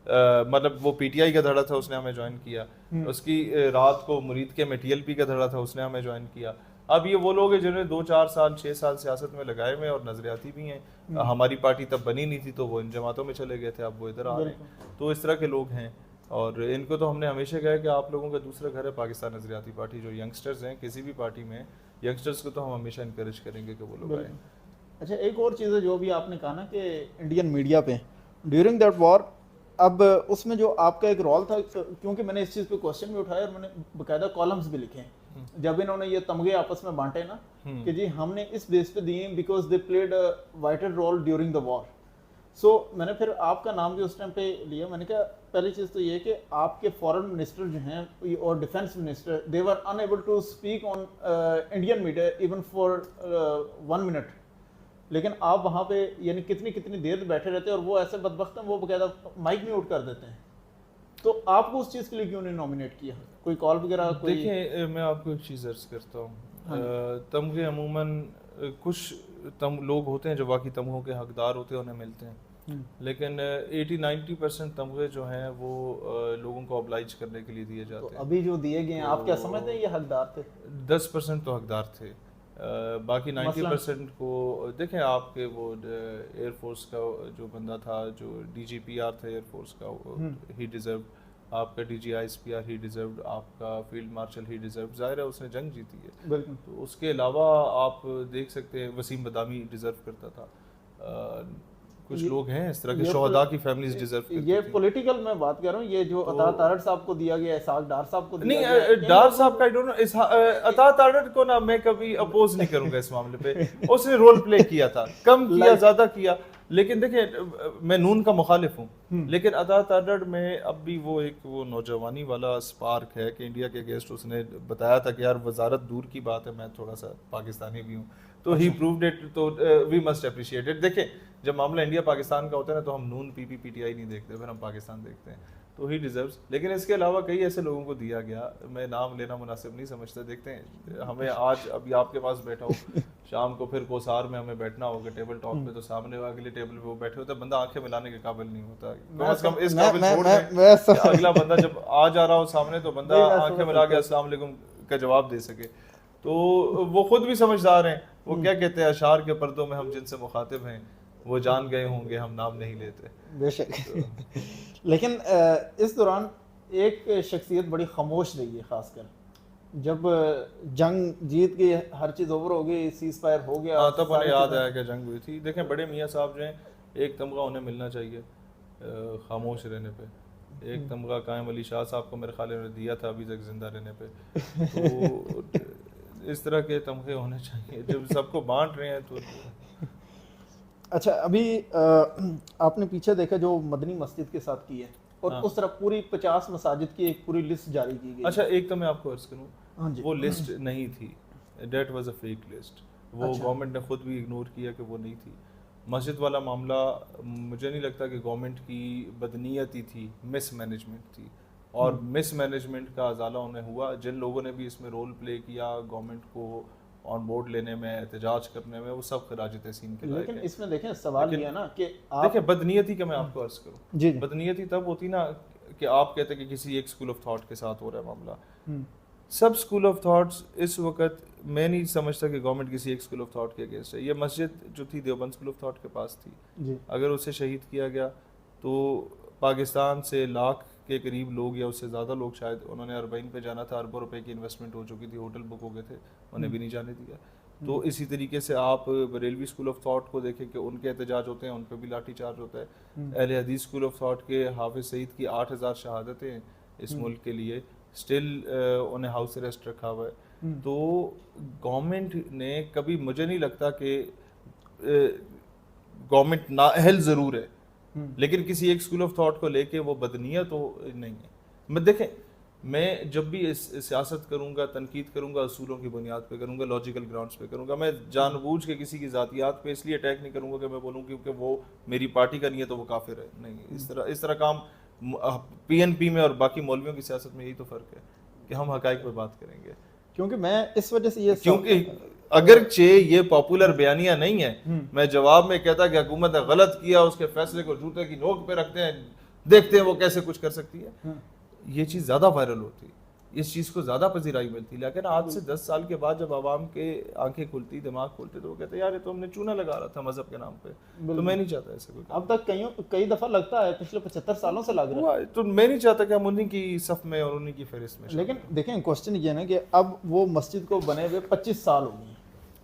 मतलब वो पीटीआई का धड़ा था, उसने हमें ज्वाइन किया। उसकी रात को मुरीद के में टीएलपी का धड़ा था, उसने हमें ज्वाइन किया। अब ये वो लोग हैं जिन्होंने 2-4 साल 6 साल सियासत में लगाए हुए और नजरियाती भी हैं। हमारी पार्टी तब बनी नहीं थी तो वो इन जमातों में चले गए थे, अब वो इधर आ रहे हैं। तो इस तरह के लोग हैं और इनको तो हमने हमेशा कहा कि आप लोगों का दूसरा घर है पाकिस्तान नजरियाती पार्टी। जो यंगस्टर्स हैं किसी भी पार्टी में, यंगस्टर्स को तो हम हमेशा इनकरेज करेंगे कि वो लोग आए। अच्छा, एक और चीज़ है जो भी आपने कहा ना कि इंडियन मीडिया पे ड्यूरिंग दैट वॉर, अब उसमें जो आपका एक रोल था, क्योंकि मैंने इस चीज़ पे क्वेश्चन भी उठाया और मैंने बाकायदा कॉलम्स भी लिखे हैं जब इन्होंने ये तमगे आपस में बांटे ना कि जी हमने इस बेस पे दिए because they played a vital role during the war. So मैंने फिर आपका नाम भी उस टाइम पे लिया। मैंने कहा पहली चीज़ तो ये कि आपके फॉरेन मिनिस्टर जो हैं और defence minister, they were unable to speak on Indian media even for 1 minute, लेकिन आप वहाँ पे यानी कितनी कितनी देर बैठे रहते हैं और वो ऐसे बदबख्त हैं वो बकायदा माइक म्यूट कर देते हैं। तो आपको उस चीज़ के लिए क्यों नहीं नॉमिनेट किया? कोई कॉल वगैरह? कोई देखिए, मैं आपको एक चीज़ अर्ज करता हूँ। तमगे अमूमन कुछ लोग होते हैं जो वाकई तमगों के हकदार होते हैं, उन्हें मिलते हैं, लेकिन 80-90% तमगे जो हैं वो लोगों को ऑब्लाइज करने के लिए दिए जाते हैं। अभी जो दिए गए हैं आप क्या समझते हैं ये हकदार थे? 10% तो हकदार थे, बाकी 90% को देखें। आपके वो एयरफोर्स का जो बंदा था, जो DGPR था एयरफोर्स का, ही डिज़र्व। आपका DGISPR ही डिज़र्व, आपका फील्ड मार्शल ही डिज़र्व। ज़ाहिर है उसने जंग जीती है। तो उसके अलावा आप देख सकते हैं वसीम बदामी डिज़र्व करता था। कुछ लोग हैं इस तरह के शोहदा की फैमिलीज डिजर्व करती ये पॉलिटिकल मैं बात कर रहा हूँ। ये जो अता तारड़ साहब को दिया गया, इसहाक डार साहब को दिया गया, नहीं डार साहब का आई डोंट नो। अता तारड़ को ना मैं कभी अपोज नहीं करूंगा इस मामले पे। उसने रोल प्ले किया था, कम किया ज्यादा किया, लेकिन देखिए मैं नून का मुखालिफ हूँ, लेकिन अता तारड़ में अब भी वो नौजवानी वाला स्पार्क है कि इंडिया के अगेंस्ट उसने बताया था कि यार वजारत दूर की बात है, मैं थोड़ा सा पाकिस्तानी भी हूँ। तो ही प्रूव्ड इट। तो वी मस्ट अप्रिशिएट इट। देखें, जब मामला इंडिया पाकिस्तान का होता है ना तो हम नून PPPTI नहीं देखते, फिर हम पाकिस्तान देखते हैं। तो ही डिजर्व्स। लेकिन इसके अलावा कई ऐसे लोगों को दिया गया, मैं नाम लेना मुनासिब नहीं समझता। देखते हैं, हमें आज अभी आपके पास बैठा हो, शाम को फिर कोसार में हमें बैठना होगा टेबल टॉक पे, तो सामने अगले टेबल पे वो बैठे होते हैं, बंदा आंखें मिलाने के काबिल नहीं होता। कम से कम इस काबिल छोड़ दें, अगला बंदा जब आ जा रहा हो सामने तो बंदा आंखें मिला के अस्सलाम वालेकुम का जवाब दे सके। तो वो खुद भी समझदार हैं। वो क्या कहते हैं, अशार के पर्दों में हम जिनसे मुखातिब हैं वो जान गए होंगे, हम नाम नहीं लेते। बेशक। लेकिन इस दौरान एक शख्सियत बड़ी खामोश रही है, खासकर जब जंग जीत गई, हर चीज़ ओवर हो गई, सीज फायर हो गया। हाँ, तब उन्हें याद आया कि जंग हुई थी। देखें, बड़े मियाँ साहब जो हैं, एक तमगा उन्हें मिलना चाहिए खामोश रहने पे। एक तमगा कायम अली शाह साहब को मेरे ख्याल में दिया था अभी तक जिंदा रहने पे। तो इस तरह के तमगे होने चाहिए जब सबको बांट रहे हैं तो। अच्छा, अभी आपने पीछे देखा जो मदनी मस्जिद के साथ की है, और उस तरफ पूरी 50 मसाजिद की एक पूरी लिस्ट जारी की गई। अच्छा, एक तो मैं आपको अर्ज करूँ, वो लिस्ट नहीं थी, that was a fake list. वो गवर्नमेंट ने खुद भी इग्नोर किया कि वो नहीं थी। मस्जिद वाला मामला मुझे नहीं लगता कि गवर्नमेंट की बदनीयती थी, मिसमैनेजमेंट थी, और मिसमैनेजमेंट का अजाला उन्हें हुआ। जिन लोगों ने भी इसमें रोल प्ले किया गवर्नमेंट को ऑन बोर्ड लेने में, एहतजाज करने में, वो सब खिराज तहसीन के लायक है। लेकिन इसमें देखें सवाल ये है ना कि देखिए, बदनीयती का मैं आपको अर्ज करूँ, बदनीयती तब होती ना कि आप कहते कि किसी एक स्कूल ऑफ थॉट के साथ हो रहा है मामला। सब स्कूल ऑफ थॉट्स इस वक्त मैं नहीं समझता कि गवर्नमेंट किसी एक स्कूल ऑफ थॉट के अगेंस्ट है। ये मस्जिद जो थी देवबंद स्कूल ऑफ थॉट के पास थी। अगर उसे शहीद किया गया तो पाकिस्तान से लाख के करीब लोग या उससे ज़्यादा लोग, शायद उन्होंने अरबईन पे जाना था, अरबों रुपए की इन्वेस्टमेंट हो चुकी थी, होटल बुक हो गए थे, उन्हें भी नहीं जाने दिया। तो इसी तरीके से आप बरेलवी स्कूल ऑफ थॉट को देखें कि उनके एहतजाज होते हैं, उन पर भी लाठी चार्ज होता है। अहले हदीस स्कूल ऑफ थॉट के हाफिज सईद की 8000 शहादतें इस मुल्क के लिए, स्टिल उन्हें हाउस अरेस्ट रखा हुआ है। तो गवर्नमेंट ने कभी, मुझे नहीं लगता कि गवर्नमेंट नाअहल ज़रूर है, लेकिन किसी एक स्कूल ऑफ थॉट को लेके वो बदनीयत तो नहीं है। मैं देखें, मैं जब भी इस सियासत करूंगा, तनकीद करूंगा, असूलों की बुनियाद पे करूंगा, लॉजिकल ग्राउंड्स पे करूंगा। मैं जानबूझ के किसी की ज़ातियात पे इसलिए अटैक नहीं करूंगा कि मैं बोलूँ क्योंकि वो मेरी पार्टी का नहीं है तो वो काफिर है। नहीं, इस तरह काम PNP में और बाकी मौलवियों की सियासत में यही तो फ़र्क है कि हम हकाइक पे बात करेंगे। क्योंकि मैं इस वजह से ये क्योंकि अगर ये पॉपुलर बयानियां नहीं है, मैं जवाब में कहता कि हुकूमत ने गलत किया, उसके फैसले को जूते की नोक पे रखते हैं, देखते हैं वो कैसे कुछ कर सकती है, ये चीज़ ज़्यादा वायरल होती, इस चीज़ को ज़्यादा पजीराई मिलती। लेकिन आज से 10 साल के बाद जब आवाम के आंखें खुलती, दिमाग खुलते, तो वो कहते यार ये तो हमने चूना लगा रहा था मजहब के नाम पे। तो मैं नहीं चाहता ऐसे कोई। अब तक कई दफ़ा लगता है, पिछले 75 सालों से लग रहा है, तो मैं नहीं चाहता कि हम उन्हीं की सफ में और उन्हीं की फहरिस्त में। लेकिन देखें, क्वेश्चन ये ना कि अब वो मस्जिद को बने हुए 25 साल हो गए,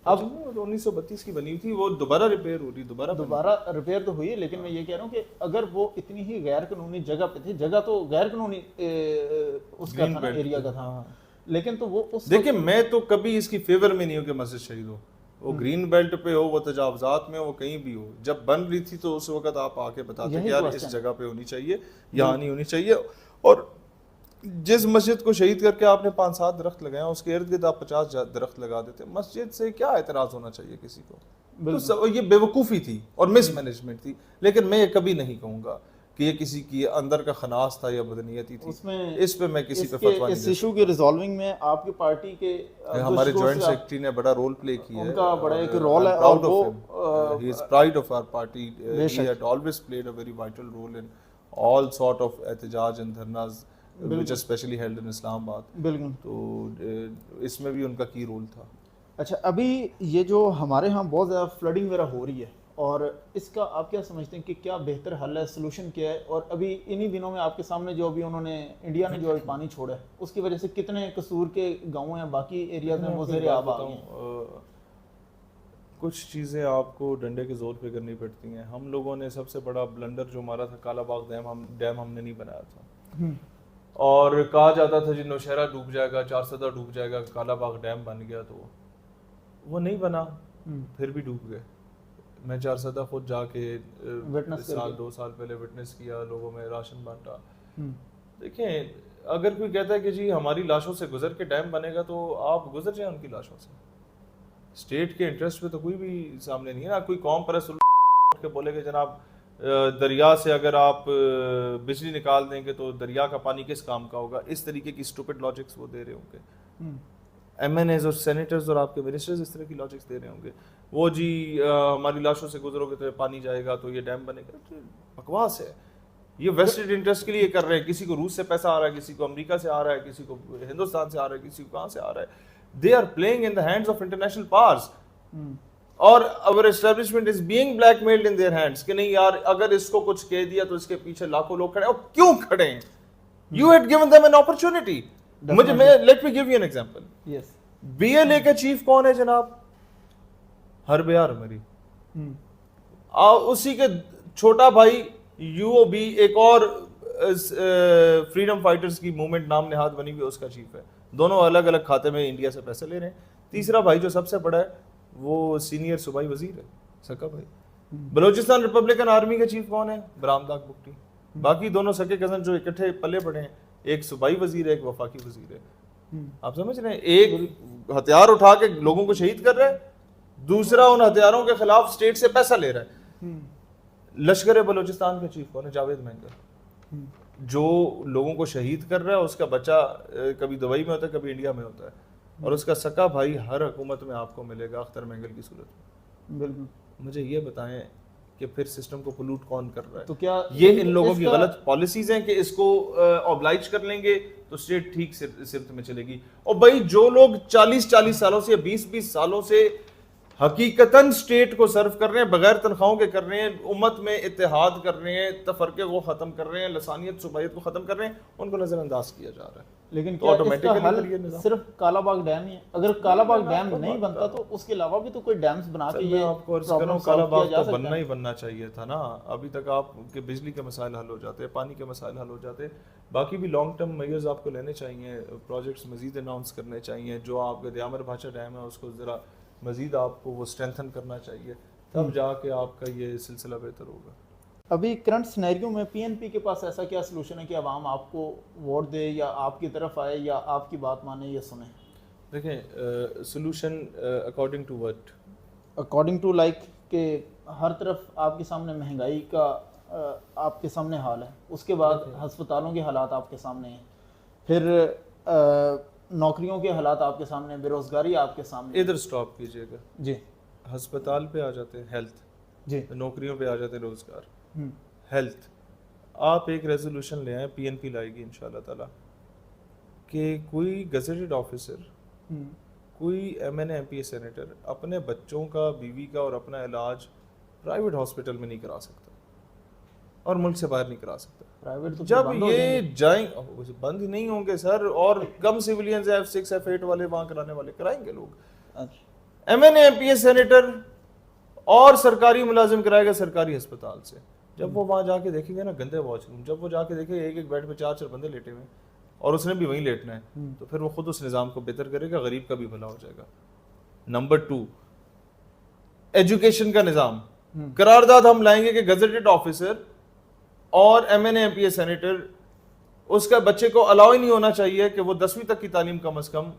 अब 1932 की बनी थी, वो दोबारा रिपेयर हो रही, दोबारा रिपेयर तो हुई है। लेकिन मैं ये कह रहा हूँ कि अगर वो इतनी ही गैर कानूनी जगह पे थी, जगह तो गैर कानूनी उसका था, एरिया का था, लेकिन तो वो उस देखिए, मैं तो कभी इसकी फेवर में नहीं हूँ कि मस्जिद शहीद हो, वो ग्रीन बेल्ट पे हो, वो तजावजात में हो, वो कहीं भी हो। जब बन रही थी तो उस वक्त आप आके बताते कि यार इस जगह पे होनी चाहिए, यहाँ नहीं होनी चाहिए। और जिस मस्जिद को शहीद करके आपने 5-7 दरख्त लगाए, उसके इर्द गिर्द आप 50 दरख्त लगा देते, मस्जिद से क्या एतराज होना चाहिए किसी को? तो ये बेवकूफ़ी थी और मिसमैनेजमेंट थी। लेकिन मैं ये कभी नहीं कहूँगा कि ये किसी की अंदर का खनास था या बदनीयती थी। उसमें इस पे मैं किसी पे फतवा नहीं इस इशू के रिजॉल्विंग में आपकी पार्टी के हमारे जॉइंट सेक्रेटरी ने बड़ा रोल प्ले किया है, उनका बड़ा एक रोल है, और वो he is pride of our party, he had always played a very vital role in all sort of एहतजाज एंड धरनाज which are specially held in Islamabad. बिल्कुल, तो इसमें भी उनका की रोल था। अच्छा, अभी ये जो हमारे यहाँ बहुत ज़्यादा फ्लडिंग वगैरह हो रही है, और इसका आप क्या समझते हैं कि क्या बेहतर हल है, सोल्यूशन क्या है? और अभी इन्हीं दिनों में आपके सामने जो अभी उन्होंने, इंडिया ने जो अभी पानी छोड़ा है, उसकी वजह से कितने कसूर के गाँव हैं, बाकी एरियाज में मुज़र आब आ गए हैं। कुछ चीज़ें आपको डंडे के जोर पे करनी पड़ती हैं। हम लोगों ने सबसे बड़ा ब्लंडर जो मारा था, कालाबाग डैम हमने नहीं बनाया था, और कहा जाता था जी नौशहरा डूब जाएगा, चारसदा डूब जाएगा, कालाबाग डैम बन गया, तो वो नहीं बना, फिर भी डूब गए। मैं चारसदा खुद जाके 2 साल पहले विटनेस किया, लोगों में राशन बांटा। देखें, अगर कोई कहता है कि जी हमारी लाशों से गुजर के डैम बनेगा, तो आप गुजर जाए उनकी लाशों से। स्टेट के इंटरेस्ट पे तो कोई भी सामने नहीं है ना। कोई कौम परस्त के बोलेगा जनाब दरिया से अगर आप बिजली निकाल देंगे तो दरिया का पानी किस काम का होगा, इस तरीके की स्टूपिड लॉजिक्स वो दे रहे होंगे। MNAs और सेनेटर्स और आपके मिनिस्टर्स इस तरह की लॉजिक्स दे रहे होंगे। वो जी हमारी लाशों से गुजरोगे तो पानी जाएगा, तो ये डैम बनेगा। तो बकवास है, ये वेस्टेड इंटरेस्ट के लिए कर रहे हैं। किसी को रूस से पैसा आ रहा है, किसी को अमेरिका से आ रहा है, किसी को हिंदुस्तान से आ रहा है, किसी को कहाँ से आ रहा है। They are playing in the hands of international powers, और our establishment is being blackmailed in their hands कि नहीं यार अगर इसको कुछ कह दिया तो इसके पीछे लाखों लोग खड़े हैं। और क्यों खड़े हैं? You had given them an opportunity. मुझे let me give you an example. Yes, BLA का चीफ कौन है जनाब? हरबयार मरी। उसी के छोटा भाई UOB, एक और फ्रीडम फाइटर्स की मूवमेंट नाम नेहाद बनी हुई, उसका चीफ है। दोनों अलग अलग खाते में इंडिया से पैसे ले रहे हैं। तीसरा भाई जो सबसे बड़ा है वो सीनियर सूबाई वजीर है, सका भाई। बलूचिस्तान रिपब्लिकन आर्मी का चीफ कौन है? बरामदाग बुक्टी। बाकी दोनों सके कजन जो इकट्ठे पले पड़े हैं, एक सूबाई वजीर है, एक वफाकी वजीर है। आप समझ रहे हैं? एक हथियार उठा के लोगों को शहीद कर रहा है, दूसरा उन हथियारों के खिलाफ स्टेट से पैसा ले रहा है। लश्कर बलूचिस्तान का चीफ कौन है? जावेद महंगर, जो लोगों को शहीद कर रहा है। उसका बच्चा कभी दुबई में होता है, कभी इंडिया में होता है, और उसका सका भाई हर हुकूमत में आपको मिलेगा अख्तर महंगल की सूरत में। बिल्कुल। मुझे ये बताएं कि फिर सिस्टम को पोल्यूट कौन कर रहा है? तो क्या ये इन लोगों की गलत पॉलिसीज हैं कि इसको ऑब्लाइज कर लेंगे तो स्टेट ठीक सिर्फ में चलेगी? और भाई जो लोग 40 सालों से, 20 सालों से हकीकतन स्टेट को सर्व कर रहे हैं, बगैर तनख्वाहों के कर रहे हैं, उम्मत में इत्तेहाद कर रहे हैं, तफरके को ख़त्म कर रहे हैं, लसानियत सुबाइयत को ख़त्म कर रहे हैं, उनको नज़रअंदाज किया जा रहा है। लेकिन तो क्या automatically इसका हल फिर ये निज़ाम- सिर्फ कालाबाग डैम ही है? अगर कालाबाग डैम नहीं बनता तो उसके अलावा भी तो कोई डैम्स बना के मैं ये आपको अर्ज प्रॉब्लम करूं, सॉल्व किया कालाबाग जा तो सकता बनना है। ही बनना चाहिए था ना। अभी तक आपके बिजली के मसाइल हल हो जाते, पानी के मसाइल हल हो जाते, बाकी भी लॉन्ग टर्म मेजर्स आपको लेने चाहिए, प्रोजेक्ट्स मजीद अनाउंस करने चाहिए। जो आपका दयामर भाषा डैम है उसको ज़रा मजीद आपको वो स्ट्रेंथन करना चाहिए, तब जाके आपका ये सिलसिला बेहतर होगा। अभी करंट सिनेरियो में पीएनपी के पास ऐसा क्या सोल्यूशन है कि अवाम आपको वोट दे या आपकी तरफ आए या आपकी बात माने या सुने? देखें, solution according to what? According to like कि हर तरफ आपके सामने महंगाई का आपके सामने हाल है, उसके बाद हस्पतालों के हालात आपके सामने हैं, फिर नौकरियों के हालात आपके सामने, बेरोजगारी आपके सामने। इधर स्टॉप कीजिएगा जी हस्पताल पे आ जाते हैं, हेल्थ, जी नौकरियों पे आ जाते हैं, रोजगार, हम्म, हेल्थ। आप एक रेजोल्यूशन ले आए, पीएनपी लाएगी इंशाल्लाह ताला, कि कोई गजेटेड ऑफिसर, हम्म, कोई एमएनए एमपीए सेनेटर अपने बच्चों का, बीवी का और अपना इलाज प्राइवेट हॉस्पिटल में नहीं करा सकता और मुल्क से बाहर नहीं करा सकता। प्राइवेट तो जब बंद हो ये जाएंगे। जाएंगे, बंद नहीं होंगे सर, और कम सिविलियंस F6 F8 वाले वहां कराने वाले कराएंगे लोग। अच्छा, एमएनए एमपीएस सेनेटर और सरकारी मुलाजिम कराएगा सरकारी अस्पताल से। जब वो वहां जाके देखेंगे ना गंदे वॉशरूम, जब वो जाके देखेंगे एक एक बेड पे 4-4 बंदे लेटे हुए और उसने भी वहीं लेटना है, तो फिर वो खुद उस निज़ाम को बेहतर करेगा, गरीब का भी भला हो जाएगा। नंबर 2, एजुकेशन का निज़ाम, करारदाद हम लाएंगे कि गजेटेड ऑफिसर और एमएनए एमपीएस सेनेटर, उसका बच्चे को अलाउ ही नहीं होना चाहिए कि वो 10वीं तक की तालीम कम से कम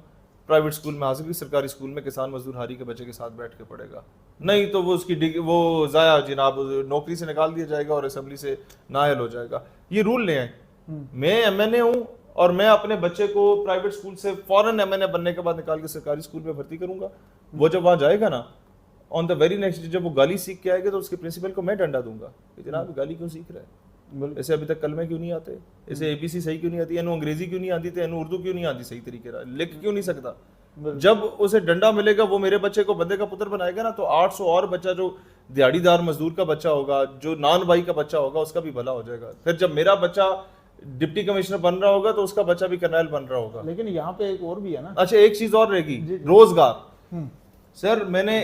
प्राइवेट स्कूल में हासिल की, सरकारी स्कूल में किसान मजदूर हारी के बच्चे के साथ बैठ के पढ़ेगा। नहीं तो वो उसकी वो जाया जनाब नौकरी से निकाल दिया जाएगा और असेंबली से नाअहल हो जाएगा। ये रूल ले आए। मैं एमएनए हूँ और मैं अपने बच्चे को प्राइवेट स्कूल से फौरन एमएनए बनने के बाद निकाल के सरकारी स्कूल में भर्ती करूंगा। वो जब वहां जाएगा ना, ऑन द वेरी नेक्स्ट जब वो गाली सीख के आएगा तो उसके प्रिंसिपल को मैं डंडा दूंगा कि जनाब गाली क्यों सीख रहा है, ऐसे अभी तक कलमे क्यों नहीं आते, ऐसे एबीसी सही क्यों नहीं आती, एनु अंग्रेजी क्यों नहीं आती, एनु उर्दू क्यों नहीं आती सही तरीके से, लिख क्यों नहीं सकता। जब उसे डंडा मिलेगा, वो मेरे बच्चे को बंदे का पुत्र बनाएगा ना, तो 800 और बच्चा जो दिहाड़ीदार मजदूर का बच्चा होगा, जो नान भाई का बच्चा होगा, उसका भी भला हो जाएगा। फिर जब मेरा बच्चा डिप्टी कमिश्नर बन रहा होगा तो उसका बच्चा भी कर्नल बन रहा होगा। लेकिन यहाँ पे एक और भी है ना। अच्छा, एक चीज और रहेगी, रोजगार। सर मैंने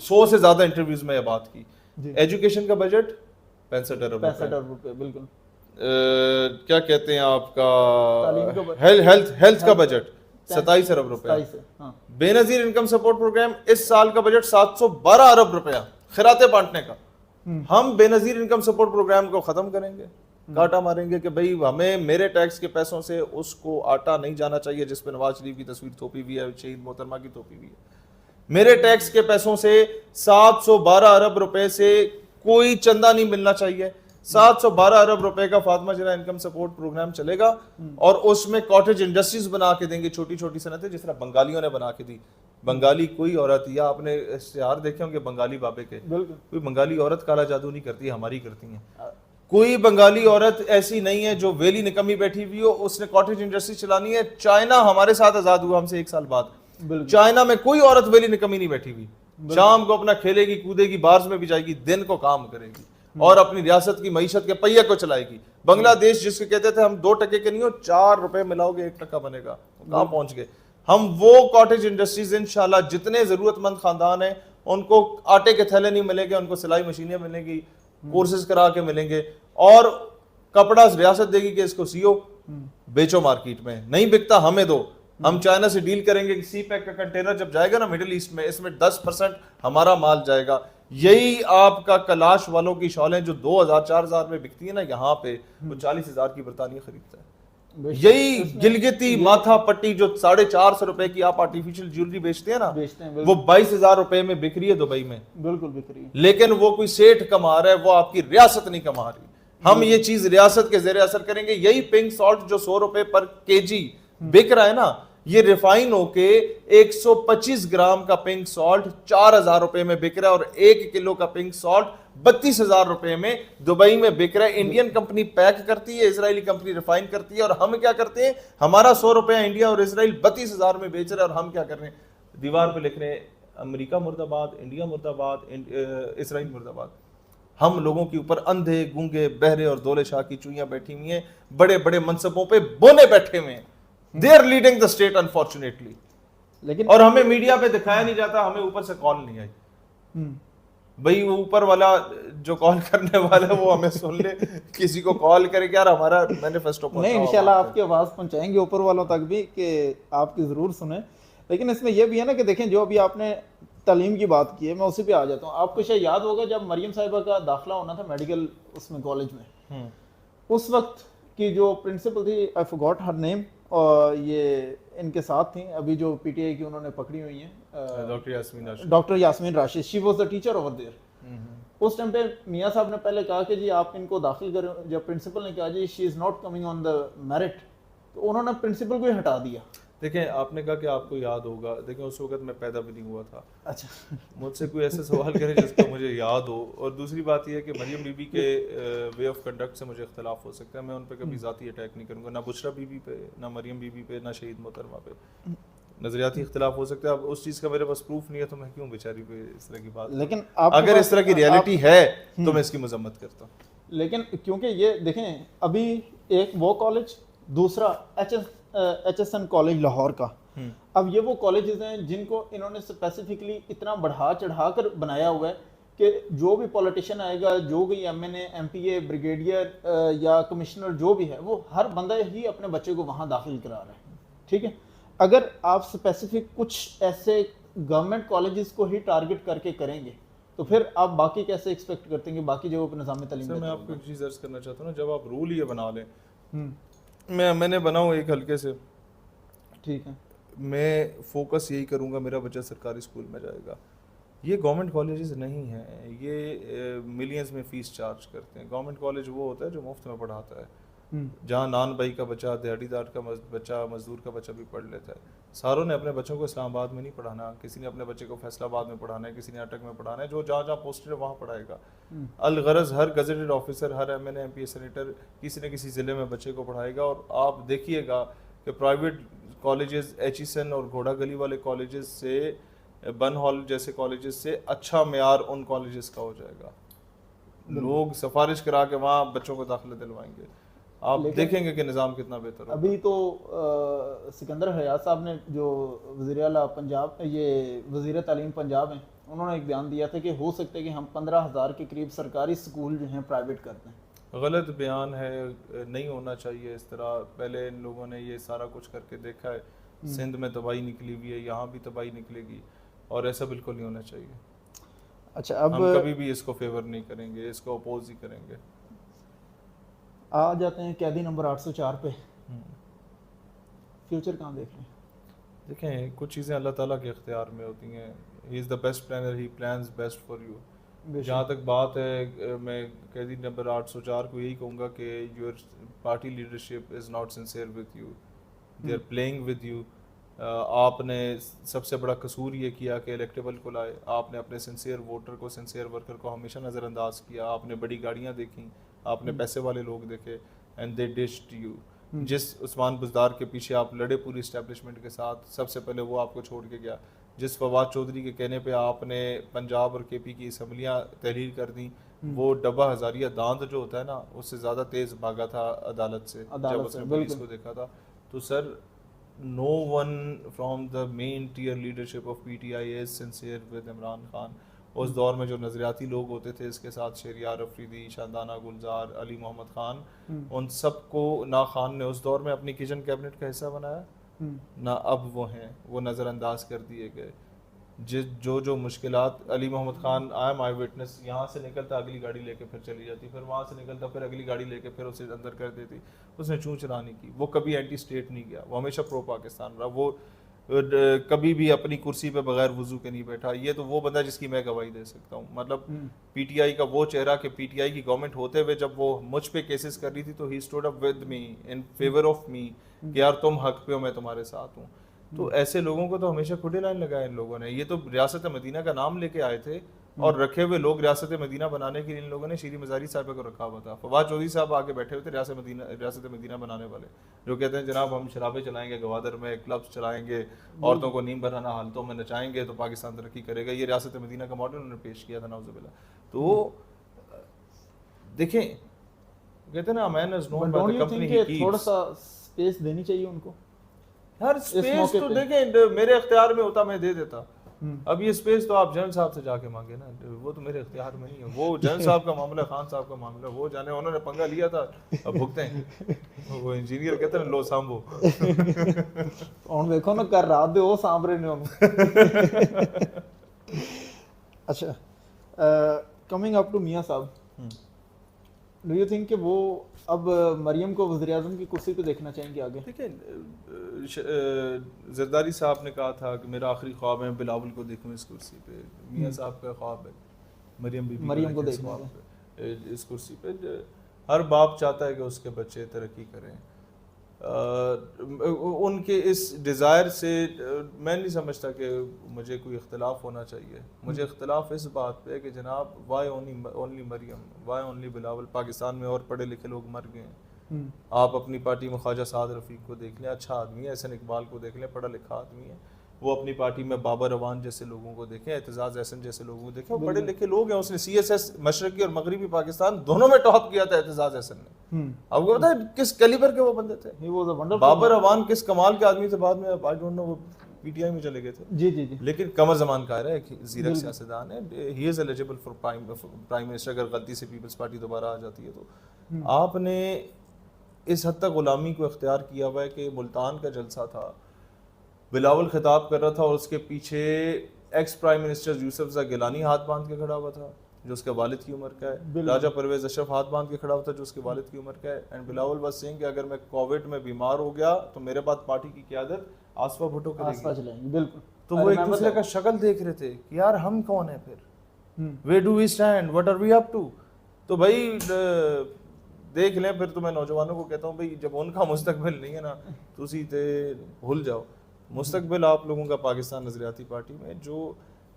100 से ज्यादा इंटरव्यूज में यह बात की। एजुकेशन का बजट 65 अरब रुपए, बिल्कुल। क्या कहते हैं आपका हेल्थ का बजट 27 अरब रुपए। बेनजीर इनकम सपोर्ट प्रोग्राम इस साल का बजट 712 अरब रुपया खिराते बांटने का। हम बेनजीर इनकम सपोर्ट प्रोग्राम को खत्म करेंगे, काटा मारेंगे कि भाई हमें मेरे टैक्स के पैसों से उसको आटा नहीं जाना चाहिए जिस पे नवाज शरीफ की तस्वीर थोपी हुई है, शहीद मोहतरमा की थोपी हुई है। मेरे टैक्स के पैसों से 712 अरब रुपए से कोई चंदा नहीं मिलना चाहिए। 712 अरब रुपए का फातिमा जिला इनकम सपोर्ट प्रोग्राम चलेगा और उसमें कॉटेज इंडस्ट्रीज बना के देंगे, छोटी छोटी सनतें, जिस तरह बंगालियों ने बना के दी। बंगाली कोई औरत, या आपने इश्तिहार देखे होंगे बंगाली बाबे के, कोई बंगाली औरत काला जादू नहीं करती, हमारी करती है। कोई बंगाली औरत ऐसी नहीं है जो वेली निकम्मी बैठी हुई हो, उसने कॉटेज इंडस्ट्री चलानी है। चाइना हमारे साथ आजाद हुआ हमसे 1 साल बाद, चाइना में कोई औरत वेली निकम्मी नहीं बैठी हुई। शाम को अपना खेलेगी कूदेगी, बार्स में भी जाएगी, दिन को काम करेगी और अपनी रियासत की मईशत के पहिए को चलाएगी। बांग्लादेश जिसके कहते थे हम 2 टके के नहीं हो, 4 रुपए मिलाओगे 1 टका बनेगा, कहां पहुंच गए हम। वो कॉटेज इंडस्ट्रीज इंशाल्लाह जितने जरूरतमंद खानदान है उनको आटे के थैले नहीं मिलेंगे, उनको सिलाई मशीनें मिलेंगी, कोर्सेज करा के मिलेंगे, और कपड़ा रियासत देगी कि इसको सियो, बेचो, मार्केट में नहीं बिकता हमें दो। हम चाइना से डील करेंगे कि सी पैक का कंटेनर जब जाएगा ना मिडिल ईस्ट में, इसमें 10% हमारा माल जाएगा। यही आपका कलाश वालों की शॉलें जो 2000-4000 में बिकती है ना, यहाँ पे वो 40,000 की बरतानिया खरीदता है। यही गिलगिती माथा पट्टी जो 450 रुपए की आप आर्टिफिशियल ज्वेलरी बेचते हैं ना, वो 22,000 रुपए में बिक रही है दुबई में, बिल्कुल बिक रही है। लेकिन वो कोई सेठ कमा रहा है, वो आपकी रियासत नहीं कमा रही। हम ये चीज रियासत के जेर असर करेंगे। यही पिंक सॉल्ट जो 100 रुपए पर केजी बिक रहा है ना, ये रिफाइन होके 125 ग्राम का पिंक सॉल्ट 4,000 रुपए में बिक रहा है, और 1 किलो का पिंक सॉल्ट 32,000 रुपए में दुबई में बिक रहा है। इंडियन कंपनी पैक करती है, इजरायली कंपनी रिफाइन करती है, और हम क्या करते हैं, हमारा 100 रुपया इंडिया और इजराइल 32,000 में बेच रहे हैं, और हम क्या कर रहे हैं, दीवार पे लिख रहे हैं अमेरिका मुर्दाबाद, इंडिया मुर्दाबाद, इसराइल मुर्दाबाद। हम लोगों के ऊपर अंधे, गूंगे, बहरे और दोले शाह की चुईयां बैठी हुई हैं, बड़े बड़े मनसबों पे बोने बैठे हुए हैं। They are leading the state unfortunately. लेकिन और हमें मीडिया पे दिखाया नहीं जाता, हमें ऊपर से कॉल नहीं आई। भाई वो ऊपर वाला जो कॉल करने वाला है वो हमें सुन ले, किसी को कॉल करे कि यार हमारा मैनिफेस्टो नहीं, इंशाल्लाह आपकी आवाज़ पहुंचाएंगे ऊपर वालों तक भी कि आपकी ज़रूर सुने। लेकिन इसमें यह भी है ना कि देखें, जो अभी आपने तालीम की बात की है, मैं उसी पे आ जाता हूँ। आपको शायद याद होगा जब मरियम साहिबा का दाखिला होना था मेडिकल उसमें कॉलेज में, उस वक्त की जो प्रिंसिपल थी, आई फॉरगॉट हर नेम, और ये इनके साथ थी अभी जो पीटीआई की उन्होंने पकड़ी हुई है, doctor Yasmeen Rashid. She was the teacher over there. उस टाइम पे मियाँ साहब ने पहले कहा कि जी आप इनको दाखिल करें। जब प्रिंसिपल ने कहा जी she is not coming on the merit, तो उन्होंने प्रिंसिपल को ही हटा दिया। देखें, आपने कहा कि आपको याद होगा, देखें उस वक्त मैं पैदा भी नहीं हुआ था। अच्छा, मुझसे कोई ऐसा सवाल करे जिसका मुझे याद हो। और दूसरी बात यह है कि मरियम बीबी के वे ऑफ कंडक्ट से मुझे इख्तलाफ हो सकता है, मैं उन पर कभी ज़ाती अटैक नहीं करूँगा, ना बुशरा बीबी पे, ना मरियम बीबी पे, ना शहीद मोहतरमा पे। नजरियाती इख्तलाफ हो सकता है, अब उस चीज़ का मेरे पास प्रूफ नहीं है, तो मैं क्यों बेचारी पे इस तरह की बात। लेकिन अगर इस तरह की रियलिटी है तो मैं इसकी मजम्मत करता हूँ। लेकिन क्योंकि ये देखें, अभी एक वो कॉलेज, दूसरा HSN कॉलेज लाहौर का। अब ये वो कॉलेजेस हैं जिनको इन्होंने स्पेसिफिकली इतना बढ़ा चढ़ा कर बनाया हुआ है कि जो भी पॉलिटिशियन आएगा, जो भी MNA, MPA, ब्रिगेडियर या कमिश्नर जो भी है, वो हर बंदा ही अपने बच्चे को वहाँ दाखिल करा रहा है। ठीक है, अगर आप स्पेसिफिक कुछ ऐसे गवर्नमेंट कॉलेजेस को ही टारगेट करके करेंगे तो फिर आप बाकी कैसे एक्सपेक्ट करते हैं कि बाकी जगहों पर निज़ाम तालीम। मैं आपको एक चीज़ अर्ज करना चाहता हूँ ना, जब आप रूल ये बना लें, मैंने बनाऊँ एक हल्के से, ठीक है, मैं फोकस यही करूँगा मेरा बच्चा सरकारी स्कूल में जाएगा। ये गवर्नमेंट कॉलेजेस नहीं हैं, ये मिलियंस में फ़ीस चार्ज करते हैं। गवर्नमेंट कॉलेज वो होता है जो मुफ्त में पढ़ाता है, जहाँ नान भाई का बच्चा, दिहाड़ीदार का बच्चा, मजदूर का बच्चा भी पढ़ लेता है। सारों ने अपने बच्चों को इस्लामाबाद में नहीं पढ़ाना, किसी ने अपने बच्चे को फैसलाबाद में पढ़ाना है, किसी ने अटक में पढ़ाना है, जो जहाँ जहाँ पोस्टेड है वहाँ पढ़ाएगा। अलगरज हर गजेटेड ऑफिसर, हर MNA, MPA, सेनेटर किसी न किसी ज़िले में बच्चे को पढ़ाएगा। और आप देखिएगा कि प्राइवेट कॉलेजेस, HSN और घोड़ा गली वाले कॉलेजेस से, बन हॉल जैसे कॉलेजेस से अच्छा मेयार उन कॉलेजेस का हो जाएगा। लोग सिफारिश करा के वहाँ बच्चों को दाखिला दिलवाएंगे, आप देखेंगे कि निज़ाम कितना बेहतर होगा। अभी तो सिकंदर हयात साहब ने, जो वज़ीर आला पंजाब, ये वज़ीर तालीम पंजाब हैं, उन्होंने एक बयान दिया था कि हो सकता है कि हम 15,000 के करीब सरकारी स्कूल जो हैं प्राइवेट कर दें। गलत बयान है, नहीं होना चाहिए इस तरह। पहले इन लोगों ने ये सारा कुछ करके देखा है, सिंध में तबाही निकली हुई है, यहाँ भी तबाही निकलेगी, और ऐसा बिल्कुल नहीं होना चाहिए। अच्छा, अब हम कभी भी इसको फेवर नहीं करेंगे, इसको अपोज ही करेंगे। आ जाते हैं कैदी नंबर 804 पे। फ्यूचर कहाँ देख रहे हैं? देखें, कुछ चीज़ें अल्लाह ताला के इख्तियार में होती हैं। He is the best planner, he plans best for you. जहाँ तक बात है, मैं कैदी नंबर 804 को यही कहूँगा कि your party leadership is not sincere with you, they are playing with you. आपने सबसे बड़ा कसूर ये किया कि इलेक्टेबल को लाए, आपने अपने सिंसियर वोटर को, सिंसियर वर्कर को हमेशा नज़रअंदाज किया। आपने बड़ी गाड़ियाँ देखी, आपने पैसे वाले लोग देखे, एंड दे डिश्ड यू। जिस उस्मान बुज़दार के पीछे आप लड़े पूरी इस्टेब्लिशमेंट के साथ, सबसे पहले वो आपको छोड़ के गया। जिस फवाद चौधरी के कहने पे आपने पंजाब और KP की असम्बलियाँ तहरीर कर दी, वो डब्बा हज़ारिया दांत जो होता है ना, उससे ज़्यादा तेज़ भागा था अदालत से जब उसने पुलिस को देखा था। तो sir, no one from the main tier leadership of PTI is sincere with Imran Khan. उस दौर में जो नज़रियाती लोग होते थे इसके साथ, शहरियार अफरीदी, शानदाना गुलजार, अली मोहम्मद खान, उन सब को ना खान ने उस दौर में अपनी किचन कैबिनेट का हिस्सा बनाया, ना अब वो हैं, वो नज़रअंदाज कर दिए गए। जो मुश्किलात, Ali Mohammad Khan, I am eye witness, यहाँ से निकलता अगली गाड़ी लेके फिर चली जाती, फिर वहाँ से निकलता फिर अगली गाड़ी लेके फिर उसे अंदर कर देती, उसने चूँ चला नहीं की। वो कभी एंटी स्टेट नहीं गया, वो हमेशा प्रो पाकिस्तान रहा। वो कभी भी अपनी कुर्सी पे बगैर वजू के नहीं बैठा। ये तो वो बंदा जिसकी मैं गवाही दे सकता हूँ। मतलब PTI का वो चेहरा कि PTI की गवर्नमेंट होते हुए जब वो मुझ पे केसेस कर रही थी तो he stood up with me, in favour of me, कि यार तुम हक पे हो, मैं तुम्हारे साथ हूँ। तो ऐसे लोगों को तो हमेशा खुदे लाइन लगाया इन लोगों ने। ये तो रियासत मदीना का नाम लेके आए थे, और रखे हुए लोग रियासत मदीना बनाने के लिए इन लोगों ने शीरी मज़ारी साहब को रखा हुआ था। फवाद चौधरी साहब आके बैठे हुए थे रियासत मदीना बनाने वाले, जो कहते हैं जनाब हम शराबें चलाएंगे गवादर में, क्लब्स चलाएंगे, औरतों को नीम बराना हालतों में नचाएंगे तो पाकिस्तान तरक्की करेगा। ये रियासत मदीना का मॉडल उन्होंने पेश किया था नाउज़ुबिल्लाह। तो देखें, कहते हैं ना man is known by the company he keeps. थोड़ा सा स्पेस देनी चाहिए उनको। हर स्पेस तो देखें, मेरे इख्तियार में होता मैं दे देता। अब ये स्पेस तो आप जनरल साहब से जाके मांगे ना, वो तो मेरे इख्तियार में नहीं है। वो जनरल साहब का मामला, खान साहब का मामला, वो जाने उन्होंने पंगा लिया था, अब भुगते हैं। वो इंजीनियर कहते हैं लो सांभो ਹੁਣ ਵੇਖੋ ਨਾ ਕਰ ਰਾਤ ਦੇ ਉਹ ਸਾਂਭ ਰਹੇ ਨੇ ਉਹਨੂੰ। अच्छा, कमिंग अप टू मियां साहब, डू यू थिंक कि वो अब मरियम को वज़ीर आज़म की कुर्सी पे देखना चाहेंगे आगे? देखिए, जरदारी साहब ने कहा था कि मेरा आखिरी ख्वाब है बिलावल को देखूं इस कुर्सी पे। मियां साहब का ख्वाब है मरियम को देखना इस कुर्सी पे। हर बाप चाहता है कि उसके बच्चे तरक्की करें। उनके इस डिज़ायर से मैं नहीं समझता कि मुझे कोई इख्तलाफ होना चाहिए। मुझे इख्तलाफ इस बात पे है कि जनाब why only Maryam, why only Bilawal. Pakistan में और पढ़े लिखे लोग मर गए हैं। आप अपनी पार्टी में ख्वाजा साद रफ़ीक को देख लें, अच्छा आदमी है। एहसन इकबाल को देख लें, पढ़ा लिखा आदमी है। वो अपनी पार्टी में बाबर अवान जैसे लोगों को देखें, एतजाज़ एहसन जैसे लोगों को देखें, वो बड़े लिखे लोग हैं। उसने CSS मशरकी और मगरबी पाकिस्तान दोनों में टॉप किया था एतजाज़ एहसन ने। आपको पता है किस कैलिबर के वो बंदे थे? बाबर अवान किस कमाल के आदमी थे। बाद में आई डोंट नो वो PTI में चले गए थे। जी जी जी। लेकिन कमर ज़मान का है, ज़ीरक सियासतदान है। He is eligible for prime minister. अगर गलती से पीपल्स पार्टी दोबारा आ जाती है तो। आपने इस हद तक गुलामी को इख्तियार किया हुआ है कि मुल्तान का जलसा था, बिलावल खिताब कर रहा था और उसके पीछे एक्स प्राइम मिनिस्टर यूसुफ ज़ा गिलानी हाथ बांध के खड़ा हुआ था, जो उसके वालिद की उम्र का है। राजा परवेज अशरफ हाथ बांध के खड़ा हुआ था, जो उसके वालिद की उम्र का है। एंड बिलावल वाज सेइंग कि अगर मैं कोविड में बीमार हो गया तो मेरे बाद पार्टी की क़यादत आसफा भुट्टो करेगी। बिल्कुल। तो वो एक दूसरे का शक्ल देख रहे थे कि यार हम कौन है फिर, where do we stand, what are we up to. तो भाई देख लें फिर। तो मैं नौजवानों को कहता हूँ भाई, जब उनका मुस्तकबिल नहीं है ना तो उसी से भूल जाओ। मुस्तकबिल आप लोगों का पाकिस्तान नज़रियाती पार्टी में, जो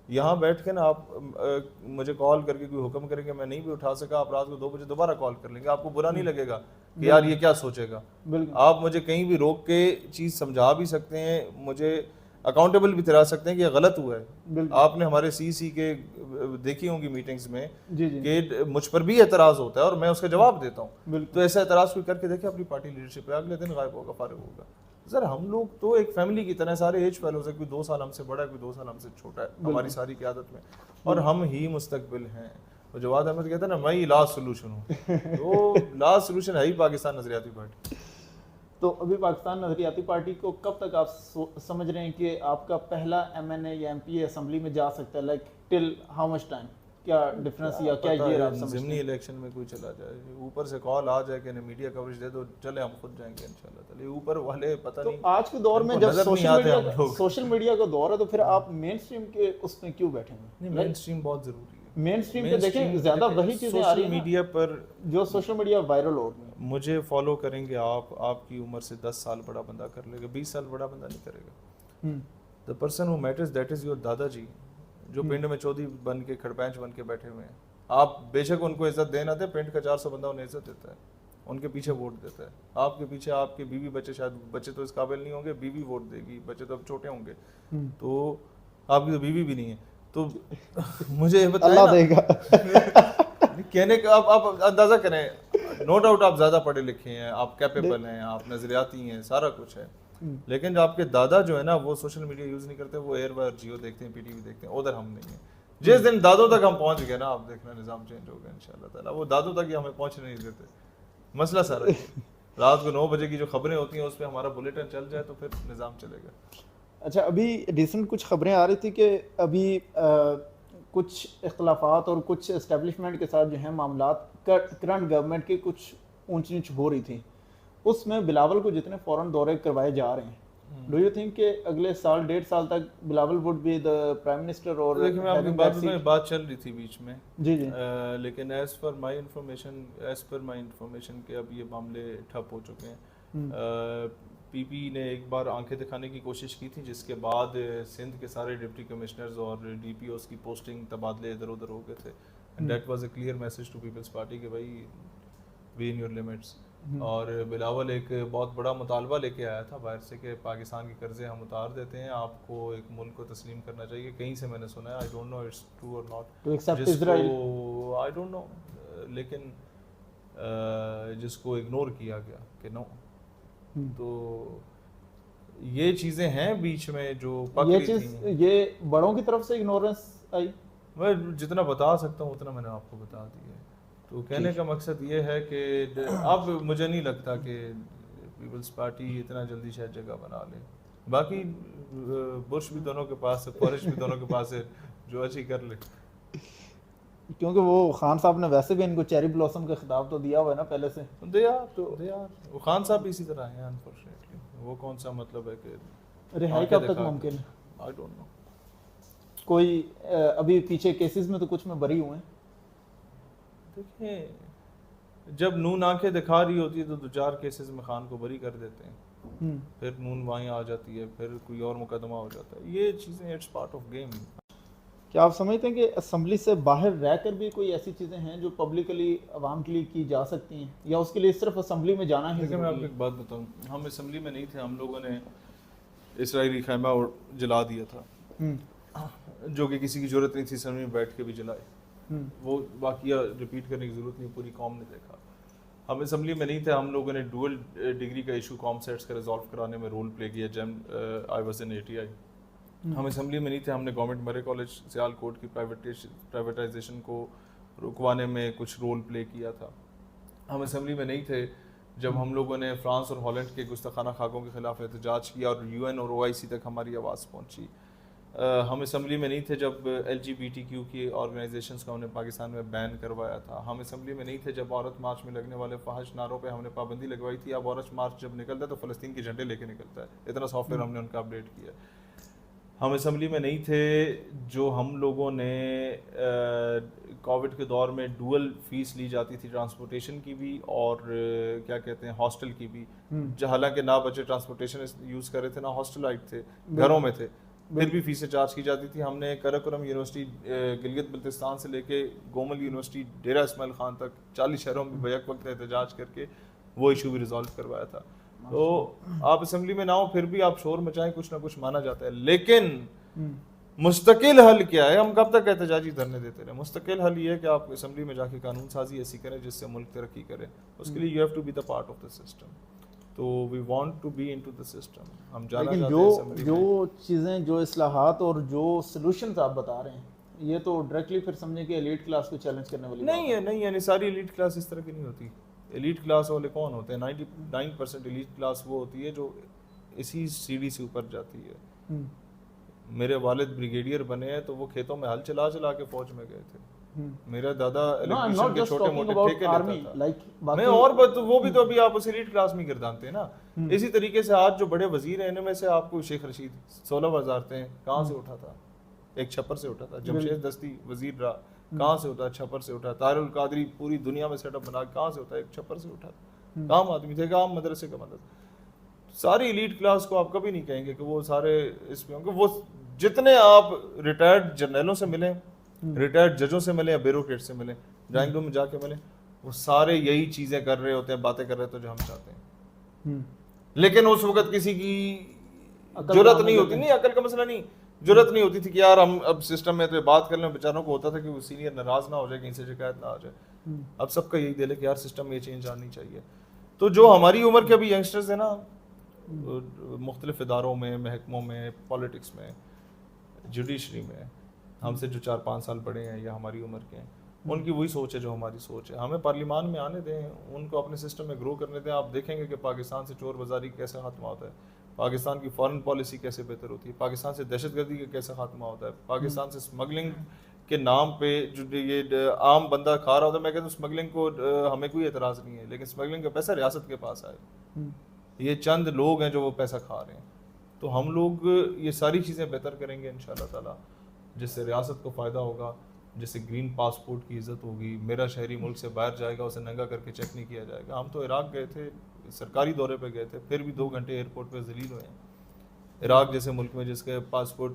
यहाँ बैठ के ना आप मुझे कॉल करके कोई हुक्म करेंगे, मैं नहीं भी उठा सका, आप रात को 2 बजे दोबारा कॉल कर लेंगे, आपको बुरा नहीं लगेगा कि यार ये क्या सोचेगा। आप मुझे कहीं भी रोक के चीज़ समझा भी सकते हैं, मुझे अकाउंटेबल भी ठहरा सकते हैं कि ये गलत हुआ है। आपने हमारे CC के देखी होंगी मीटिंग्स में कि मुझ पर भी एतराज़ होता है और मैं उसका जवाब देता हूँ। तो ऐसा एतराज़ कोई करके देखे अपनी पार्टी लीडरशिप पे, अगले दिन गायब होगा, फारिग होगा। सर हम लोग तो एक फैमिली की तरह, सारे एज फेलोज है, कोई 2 साल हमसे बड़ा है, कोई 2 साल हमसे छोटा है हमारी सारी क़यादत में, और हम ही मुस्तकबिल हैं। और जवाद अहमद कहता है ना मैं ही लास्ट सोल्यूशन हूँ। तो लास्ट सोल्यूशन है ही पाकिस्तान नज़रियाती पार्टी। तो अभी पाकिस्तान नज़रियाती पार्टी को कब तक आप समझ रहे हैं कि आपका पहला MNA या MPA असेंबली में जा सकता है? Like till how much time? क्या डिफरेंस या क्या ईयर आप समझते हैं? ज़िमनी इलेक्शन में कोई चला जाए, ऊपर से कॉल आ जाए कि मीडिया कवरेज दे दो, चले हम खुद जाएंगे इंशाल्लाह ताला। ऊपर वाले पता नहीं। तो आज के दौर में जब सोशल मीडिया का दौर है तो फिर आप मेन स्ट्रीम के उसमें क्यों बैठे हैं? मेन स्ट्रीम बहुत ज़रूरी है। मेन स्ट्रीम पे देखें ज़्यादा वही चीज़ें आ रही हैं मीडिया पर, जो सोशल मीडिया वायरल हो रही है। मुझे फॉलो करेंगे आप, आपकी उम्र से 10 साल बड़ा बंदा कर लेगा, 20 साल बड़ा बंदा नहीं करेगा। The person who matters that is your दादाजी, जो पिंड में चौधरी बन के, खड़पैंच बन के बैठे हुए हैं। आप बेशक उनको इज्जत देना थे, पिंड का 400 बंदा उन्हें इज्जत देता है, उनके पीछे वोट देता है। आपके पीछे आपके बीवी बच्चे, शायद बच्चे तो इस काबिल नहीं होंगे, बीवी वोट देगी, बच्चे तो अब छोटे होंगे, तो आपकी तो बीवी भी नहीं है। तो मुझे अल्लाह देगा। कहने का आप अंदाजा करें, नो डाउट आप ज़्यादा पढ़े लिखे हैं, आप कैपेबल हैं, आप नज़रियाती हैं, सारा कुछ है। लेकिन जो आपके दादा जो है ना, वो सोशल मीडिया यूज़ नहीं करते, वो एयर वायर जियो देखते हैं, PTV देखते हैं। उधर हम नहीं हैं। जिस दिन दादों तक हम पहुंच गए ना, आप देखना निज़ाम चेंज हो गया इंशाल्लाह ताला। वो दादों तक ही हमें पहुंचने नहीं देते। मसला सारा रात को 9 बजे की जो खबरें होती हैं उस पर हमारा बुलेटिन चल जाए तो फिर निज़ाम चलेगा। अच्छा, अभी रिसेंट कुछ खबरें आ रही थी कि अभी कुछ इख्तलाफात और कुछ इस्टेब्लिशमेंट के साथ जो है मामलात करंट गवर्नमेंट की कुछ ऊंच नीच हो रही थी, उसमें बिलावल को जितने फ़ौरन दौरे करवाए जा रहे हैं, डू यू थिंक कि अगले साल 1.5 साल तक Bilawal would be the prime minister? और देखिए, मैं आपकी बात चल रही थी बीच में जी जी, लेकिन एज पर माई इंफॉर्मेशन के अब ये मामले ठप हो चुके हैं। पीपी ने एक बार आंखें दिखाने की कोशिश की थी, जिसके बाद सिंध के सारे डिप्टी कमिश्नर्स और डीपीओस की पोस्टिंग तबादले इधर उधर हो गए थे। And that was a clear message to peoples party कि भाई बी इन योर लिमिट्स। और बिलावल एक बहुत बड़ा मुतालबा लेके आया था बाहर से कि पाकिस्तान के कर्जे हम उतार देते हैं, आपको एक मुल्क को तस्लीम करना चाहिए। कहीं से मैंने सुना है, I don't know it's true और not, to accept Israel, I don't know, लेकिन जिसको इग्नोर किया गया कि नो। तो ये चीज़ें हैं बीच में जो पक ये रही चीज थी। ये बड़ों की तरफ से इग्नोरेंस आई। मैं जितना बता सकता हूँ उतना मैंने आपको बता दिया है। तो कहने का मकसद ये है कि अब मुझे नहीं लगता कि पीपल्स पार्टी इतना जल्दी शायद जगह बना ले। बाकी बुश भी दोनों के पास है, फॉरेस्ट भी दोनों के पास है, जो अच्छी कर ले। क्योंकि वो खान साहब ने वैसे भी इनको चेरी ब्लॉसम का खिताब तो दिया हुआ है ना पहले से। वो खान साहब भी इसी तरह हैं अनफॉर्चुनेटली। वो कौन सा मतलब है कि रिहाई कब तक मुमकिन है? I don't no. कोई अभी पीछे केसेस में तो कुछ में बरी हुए हैं। देखिए, जब नून आंखें दिखा रही होती है तो दो चार केसेस में खान को बरी कर देते हैं, फिर नून वहीं आ जाती है, फिर कोई और मुकदमा हो जाता है। ये चीज़ें इट्स पार्ट ऑफ गेम। क्या आप समझते हैं कि असेंबली से बाहर रहकर भी कोई ऐसी चीज़ें हैं जो पब्लिकली आवाम के लिए की जा सकती हैं, या उसके लिए सिर्फ असेंबली में जाना है? देखिए, मैं आपको एक बात बताऊं, हम असेंबली में नहीं थे, हम लोगों ने इसराइली खैमा जला दिया था, जो कि किसी की जरूरत नहीं थी असेंबली में बैठ के भी जलाए। वो वाकया रिपीट करने की जरूरत नहीं, पूरी कौम ने देखा। हम असेंबली में नहीं थे, हम लोगों ने डुअल डिग्री का इशू कॉम सेट्स का रिजॉल्व कराने में रोल प्ले किया। I was in ATI। हम असेंबली में नहीं थे, हमने गवर्नमेंट मरे कॉलेज सियालकोट की प्राइवेटाइजेशन को रुकवाने में कुछ रोल प्ले किया था। हम असेंबली में नहीं थे जब हम लोगों ने फ्रांस और हॉलैंड के गुस्ताखाना खाकों के खिलाफ एहतजाज किया और UN और OIC तक हमारी आवाज़ पहुंची। हम असेंबली में नहीं थे जब LGBTQ की ऑर्गेनाइजेशंस का हमने पाकिस्तान में बैन करवाया था। हम असेंबली में नहीं थे जब औरत मार्च में लगने वाले फहश नारों पे हमने पाबंदी लगवाई थी। अब औरत मार्च जब निकलता है तो फ़लस्तीन के झंडे लेके निकलता है, इतना सॉफ्टवेयर हमने उनका अपडेट किया। हम असेंबली में नहीं थे जो हम लोगों ने कोविड के दौर में डुअल फीस ली जाती थी, ट्रांसपोर्टेशन की भी और क्या कहते हैं हॉस्टल की भी। हालांकि ना बच्चे ट्रांसपोर्टेशन यूज़ कर रहे थे, ना हॉस्टलाइट थे, घरों में थे, फिर भी फीसें चार्ज की जाती थी। हमने कराकोरम यूनिवर्सिटी गिलगित बल्तिस्तान से लेके गोमल यूनिवर्सिटी डेरा इस्माइल खान तक 40 शहरों में बैक वक्त एहतजाज करके वो इशू भी रिजॉल्व करवाया था। तो आप असेंबली में ना हो फिर भी आप शोर मचाएं, कुछ ना कुछ माना जाता है। लेकिन मुस्तकिल हल क्या है? हम कब तक एहतजाजी धरने देते रहे? मुस्तकिल हल ये है कि आप असेंबली में जाके कानून साजी ऐसी करें जिससे मुल्क तरक्की करे। उसके लिए you have to be the part of the system. तो we want to be into the system. हम जाना चाहते हैं जो चीज़ें, जो इस्लाहात और जो सॉल्यूशंस आप बता रहे हैं, ये तो डायरेक्टली फिर समझे कि एलीट क्लास को चैलेंज करने वाली नहीं है। नहीं, सारी एलीट क्लास इस तरह की नहीं होती। एलीट क्लास वाले कौन होते हैं? 99% एलीट क्लास वो होती है जो इसी सीढ़ी से ऊपर जाती है। मेरे वालिद ब्रिगेडियर बने हैं तो वो खेतों में हल चला के फौज में गए थे। मेरा दादा इलेक्ट्रिशियन के छोटे मोटे ठेके लेता था। मैं और वो भी तो अभी आप उस एलीट क्लास में गिरदानते हैं ना। इसी तरीके से आज जो बड़े वजीर हैं इनमें से आपको शेख रशीद 16 वजारतें हैं, कहाँ से उठा था? एक छप्पर से उठा था। जमशेद दस्ती वजीर रहा, कहाँ से उठा? छप्पर से उठा। तारुल कादरी पूरी दुनिया में सेटअप बना, कहाँ से उठा? एक छप्पर से उठा। काम आदमी थे, काम मदरसे का मतलब। सारी एलीट क्लास को आप कभी नहीं कहेंगे कि वो सारे इसमें होंगे। वो जितने आप रिटायर्ड जर्नलों से मिलें, रिटायर्ड जजों से मिले या ब्यूरोक्रेट से मिले, ड्राइंग रूम में जाके मिले, वो सारे यही चीजें कर रहे होते हैं, बातें कर रहे होते हैं जो हम चाहते हैं। लेकिन उस वक्त किसी की जरूरत नहीं होती, नहीं अकल का मसला नहीं, जरूरत नहीं होती थी कि यार हम अब सिस्टम में तो बात कर लें। बेचारों को होता था कि वो सीनियर नाराज ना हो जाए, कहीं से शिकायत ना आ जाए। अब सबका यही दिल है कि यार सिस्टम में ये चेंज आनी चाहिए। तो जो हमारी उम्र के अभी यंगस्टर्स है ना, मुख्तलिफ इदारों में, महकमों में, पॉलिटिक्स में, जुडिशरी में, हमसे जो 4-5 साल बड़े हैं या हमारी उम्र के हैं, उनकी वही सोच है जो हमारी सोच है। हमें पार्लियामान में आने दें, उनको अपने सिस्टम में ग्रो करने दें। आप देखेंगे कि पाकिस्तान से चोर बाजारी कैसे खात्मा होता है, पाकिस्तान की फॉरेन पॉलिसी कैसे बेहतर होती है, पाकिस्तान से दहशतगर्दी का कैसे खात्मा होता है, पाकिस्तान से स्मगलिंग के नाम पे जो ये आम बंदा खा रहा होता है। मैं कहता हूँ स्मगलिंग को हमें कोई एतराज़ नहीं है, लेकिन स्मगलिंग का पैसा रियासत के पास आए। ये चंद लोग हैं जो वो पैसा खा रहे हैं। तो हम लोग ये सारी चीज़ें बेहतर करेंगे इंशाल्लाह ताला, जिससे रियासत को फ़ायदा होगा, जिससे ग्रीन पासपोर्ट की इज़्ज़त होगी। मेरा शहरी मुल्क से बाहर जाएगा, उसे नंगा करके चेक नहीं किया जाएगा। हम तो इराक गए थे सरकारी दौरे पे गए थे, फिर भी 2 घंटे एयरपोर्ट पे जलील हुए हैं। इराक जैसे मुल्क में जिसके पासपोर्ट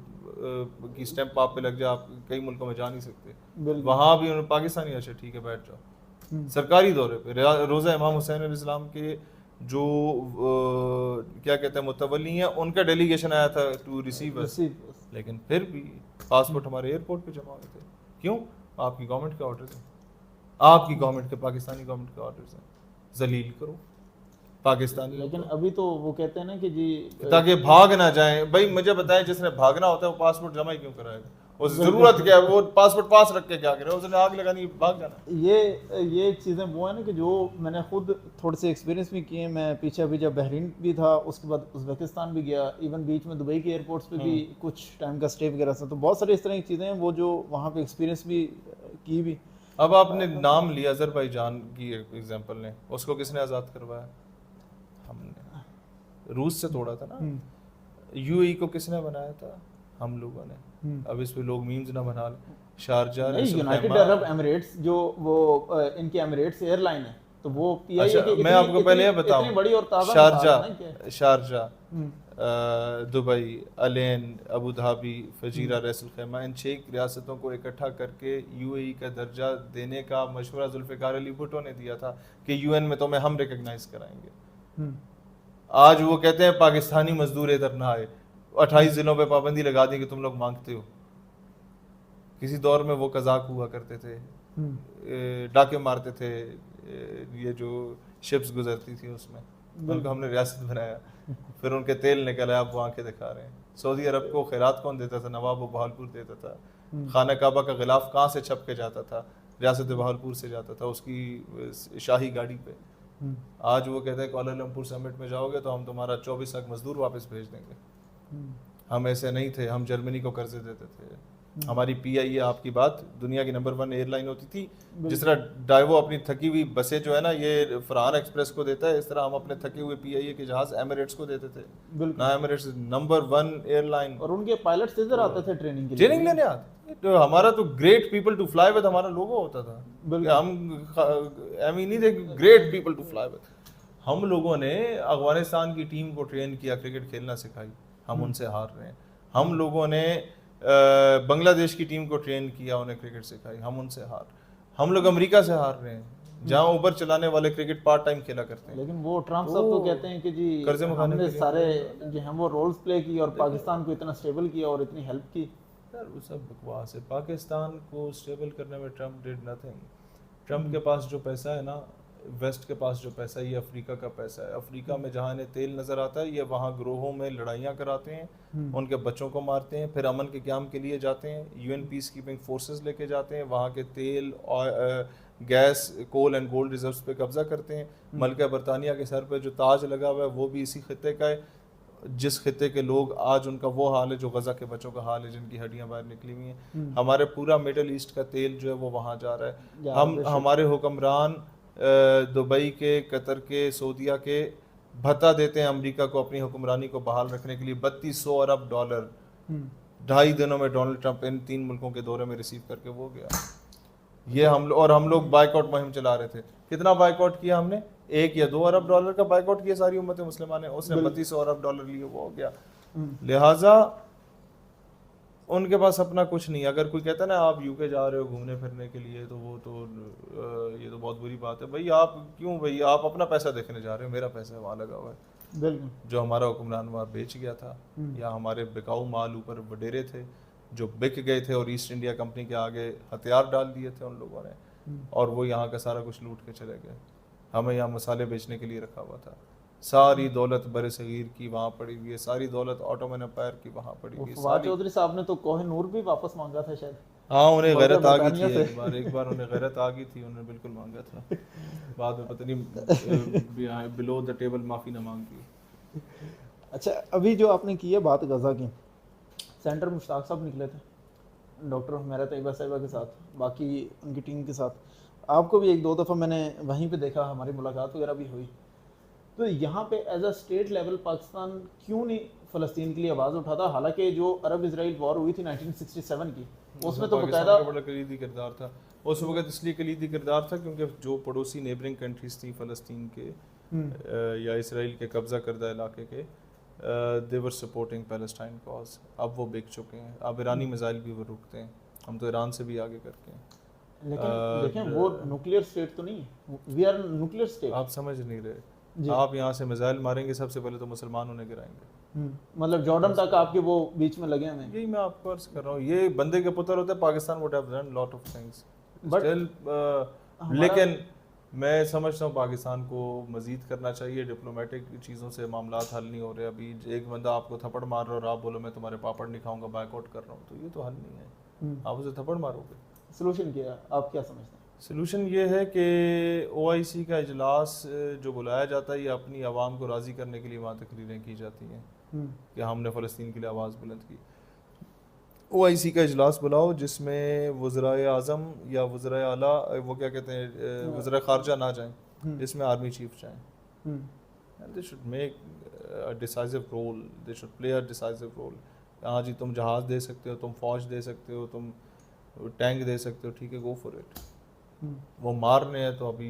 की स्टैंप आप पे लग जाए, आप कई मुल्कों में जा नहीं सकते, वहाँ भी उन्होंने पाकिस्तानी अच्छा ठीक है बैठ जाओ। सरकारी दौरे पे रोज़ा इमाम हुसैन अलैहिस्सलाम के जो क्या कहते हैं मुतवल्ली हैं, उनका डेलीगेशन आया था टू रिसीव अस, लेकिन फिर भी पासपोर्ट हमारे एयरपोर्ट पे जमा हुए थे। क्यों? आपकी गवर्नमेंट के ऑर्डर थे, आपकी गवर्नमेंट के, पाकिस्तानी गवर्नमेंट के ऑर्डर हैं, जलील करो पाकिस्तानी। लेकिन अभी तो वो कहते हैं ना कि जी ताकि भाग ना जाए। भाई मुझे बताएं, जिसने भागना होता है वो पासपोर्ट जमा ही क्यों कराएगा? उस जरूरत क्या है? वो पासपोर्ट पास रख के क्या करे? उसने आग लगानी, भाग जाना। ये चीज़ें वो है ना कि जो मैंने खुद थोड़े से एक्सपीरियंस भी किए। मैं पीछे अभी जब बहरीन भी था, उसके बाद उज़्बेकिस्तान भी गया, इवन बीच में दुबई के एयरपोर्ट्स पे भी कुछ टाइम का स्टे वगैरह था। तो बहुत सारी इस तरह की चीज़ें हैं वो जो वहाँ पे एक्सपीरियंस भी की भी। अब आपने नाम लिया अज़रबैजान की एग्जांपल ने, उसको किसने आज़ाद करवाया? हमने। रूस से तोड़ा था ना। यूएई को किसने बनाया था? हम लोगों ने। अब इस पे लोग मीम्स ना बना लें। शारजा, यूनाइटेड अरब एमिरेट्स जो वो इनकी एमिरेट्स एयरलाइन है, तो वो पीआईए अच्छा, की मैं आपको पहले ये बताऊं, इतनी बड़ी और ताज़ा Sharjah, Dubai, Al Ain, Abu Dhabi, Fujairah, Ras al Khaimah, इन 6 रियासतों को इकट्ठा करके यूएई का दर्जा देने का मशवरा जुल्फ़िकार अली भुट्टो ने दिया था कि यूएन में तुम्हें हम रिकग्नाइज कराएंगे। आज वो कहते हैं पाकिस्तानी मजदूर इधर ना आए, 28 जिलों पे पाबंदी लगा दी कि तुम लोग मांगते हो। किसी दौर में वो कजाक हुआ करते थे, डाके मारते थे, ये जो शिप्स गुजरती थी उसमें, उनको हमने रियासत बनाया, फिर उनके तेल निकल आया, अब वो आंखें दिखा रहे हैं। सऊदी अरब को खैरात कौन देता था? नवाब बहालपुर देता था। खाना काबा का गिलाफ कहाँ से छप के जाता था? रियासत बहालपुर से जाता था, उसकी शाही गाड़ी पे। आज वो कहते हैं कोलालमपुर समिट में जाओगे तो हम तुम्हारा 24 लाख मजदूर वापस भेज देंगे। हम ऐसे नहीं थे, हम जर्मनी को कर्जे देते थे। हमारी पीआईए, आपकी बात, दुनिया की नंबर 1 एयरलाइन होती थी। जिस तरह डाइवो अपनी थकी हुई बसें जो है ना ये फरहान एक्सप्रेस को देता है, इस तरह हम अपने थके हुए पीआईए के जहाज एमिरेट्स को देते थे ना। एमिरेट्स नंबर 1 एयरलाइन, और उनके पायलट्स इधर आते थे ट्रेनिंग लेने आते। तो हमारा तो great people to fly with हमारा लोगो होता था। हम नहीं थे great people to fly with. हम लोगों ने अफगानिस्तान की टीम को ट्रेन किया, क्रिकेट खेलना सिखाई, हम उनसे हार रहे हैं। हम लोगों ने बांग्लादेश की टीम को ट्रेन किया, उन्हें क्रिकेट सिखाई, हम उनसे हार। हम लोग अमेरिका से हार रहे हैं जहाँ उबर चलाने वाले क्रिकेट पार्ट टाइम खेला करते हैं। लेकिन वो ट्रम्प साहब तो कहते हैं कि जी हमने सारे जो हम वो रोल्स प्ले की और पाकिस्तान को इतना स्टेबल किया और इतनी हेल्प की। यार वो सब बकवास है। पाकिस्तान को स्टेबल करने में ट्रम्प डिड नथिंग। ट्रम्प के पास जो पैसा है ना, वेस्ट के पास जो पैसा है, ये अफ्रीका का पैसा है। अफ्रीका में जहाँ इन्हें तेल नज़र आता है, ये वहाँ ग्रोहों में लड़ाइयाँ कराते हैं, उनके बच्चों को मारते हैं, फिर अमन के क़याम के लिए जाते हैं, यूएन पीस कीपिंग फोर्सेस लेके जाते हैं, वहाँ के तेल और gas, coal and gold reserves पे कब्जा करते हैं। मलका बरतानिया के सर पे जो ताज लगा हुआ है वो भी इसी खत्ते का है, जिस खत्ते के लोग आज उनका वो हाल है जो गजा के बच्चों का हाल है, जिनकी हड्डियां बाहर निकली हुई हैं। हमारे पूरा मिडल ईस्ट का तेल जो है वो वहाँ जा रहा है। हमारे हुक्मरान दुबई के, कतर के, सऊदीया के भत्ता देते हैं अमेरिका को अपनी हुक्मरानी को बहाल रखने के लिए। $3200 अरब 2.5 दिनों में डोनाल्ड ट्रंप इन 3 मुल्कों के दौरे में रिसीव करके वो गया। ये हम लोग बाइकआउट मुहिम चला रहे थे। कितना बाइकआउट किया हमने? $1 या $2 अरब का बाइकआउट किया सारी उम्मत मुस्लिमा ने। उसने $3200 अरब लिए, वो हो गया। लिहाजा उनके पास अपना कुछ नहीं। अगर कोई कहता है ना आप यूके जा रहे हो घूमने फिरने के लिए, तो वो तो ये तो बहुत बुरी बात है। भाई आप क्यों, भाई आप अपना पैसा देखने जा रहे हो, मेरा पैसा वहाँ लगा हुआ है। बिल्कुल। जो हमारा हुक्मरान वहाँ बेच गया था, या हमारे बिकाऊ माल ऊपर वडेरे थे जो बिक गए थे और ईस्ट इंडिया कंपनी के आगे हथियार डाल दिए थे उन लोगों ने, और वो यहाँ का सारा कुछ लूट के चले गए। हमें यहाँ मसाले बेचने के लिए रखा हुआ था। सारी दौलत बरे सगीर की वहाँ पड़ी हुई है, सारी दौलत ऑटोमन एम्पायर की वहाँ पड़ी हुई है। फवाद चौधरी साहब ने तो कोहिनूर भी वापस मांगा था शायद। हाँ, उन्हें गैरत आ गई थी एक बार उन्हें गैरत आ गई थी, उन्होंने बिल्कुल मांगा था। बाद में पता नहीं बिलो द टेबल माफ़ी ना मांगी। अच्छा, अभी जो आपने की है बात गज़ा की, सेंटर मुश्ताक साहब निकले थे डॉक्टर हुमैरा तैयबा साहिबा के साथ, बाकी उनकी टीम के साथ। आपको भी 1-2 दफ़ा मैंने वहीं पे देखा, हमारी मुलाकात वगैरह भी हुई। तो यहाँ पे as a state level Pakistan क्यों नहीं फ़लस्तीन के लिए आवाज़ उठाता? हालांकि जो अरब इजराइल वॉर हुई थी 1967 की, उसमें तो बकायदा बड़ा कलीदी किरदार था उस वक्त। इसलिए कलीदी किरदार था क्योंकि जो पड़ोसी नेबरिंग कंट्रीज थी फ़लस्तीन के, या इसराइल के कब्जा करदा इलाके के, दे वर सपोर्टिंग पैलेस्टाइन कॉज। अब वो बिक चुके हैं, अब ईरानी मिसाइल भी वो रुकते हैं, हम तो ईरान से भी आगे करके हैं। लेकिन देखें वो न्यूक्लियर स्टेट तो नहीं है, वी आर न्यूक्लियर स्टेट। आप समझ नहीं रहे, आप यहाँ से मिसाइल मारेंगे सबसे पहले तो मुसलमान उन्हें गिराएंगे। मतलब जॉर्डन तक आपके वो बीच में लगे हुए हैं। यही मैं आपको अर्ज कर रहा हूँ, ये बंदे के पुत्र होते हैं, Pakistan would have done lot of things still, लेकिन मैं समझता हूँ पाकिस्तान को मजीद करना चाहिए। डिप्लोमेटिक चीज़ों से मामला हल नहीं हो रहे। अभी एक बंदा आपको थप्पड़ मार रहा है और आप बोलो मैं तुम्हारे पापड़ नहीं खाऊंगा, बाइकआउट कर रहा हूँ, तो ये तो हल नहीं है। आप उसे थप्पड़ मारोगे। सोल्यूशन क्या है, आप क्या समझते हैं? सोल्यूशन ये है कि OIC का इजलास जो बुलाया जाता है, ये अपनी आवाम को राज़ी करने के लिए वहाँ तकरीरें की जाती हैं कि हमने फ़लस्तीन के लिए आवाज़ बुलंद की। OIC का इजलास बुलाओ जिसमें वज़राए आज़म या वज़राए आला, वो क्या कहते हैं, वज़राए ख़ारजा ना जाएं, इसमें आर्मी चीफ जाएं। And they should make a decisive role, they should play a decisive role। हाँ जी, तुम जहाज़ दे सकते हो, तुम फ़ौज दे सकते हो, तुम टैंक दे सकते हो, ठीक है, गो फॉर इट। वो मारने हैं तो अभी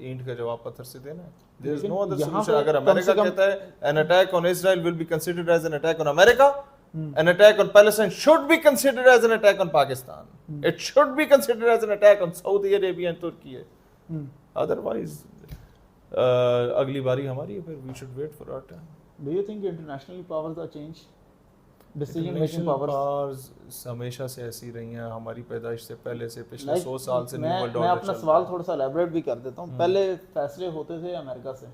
ईंट का जवाब पत्थर से देना है। There is no other solution। अगर अमेरिका कहता है an attack on Israel will be considered as an attack on America, an attack on Palestine should be considered as an attack on Pakistan, it should be considered as an attack on Saudi Arabia and Turkey। Otherwise अगली बारी हमारी है, फिर we should wait for our time। Do you think international powers are change? Decision making powers हमेशा से ऐसी रही हैं, हमारी पैदाइश से पहले से, पिछले 100 साल से न्यू वर्ल्ड ऑर्डर। मैं अपना सवाल थोड़ा सा एलैबोरेट भी कर देता हूँ। पहले फैसले होते थे अमेरिका से,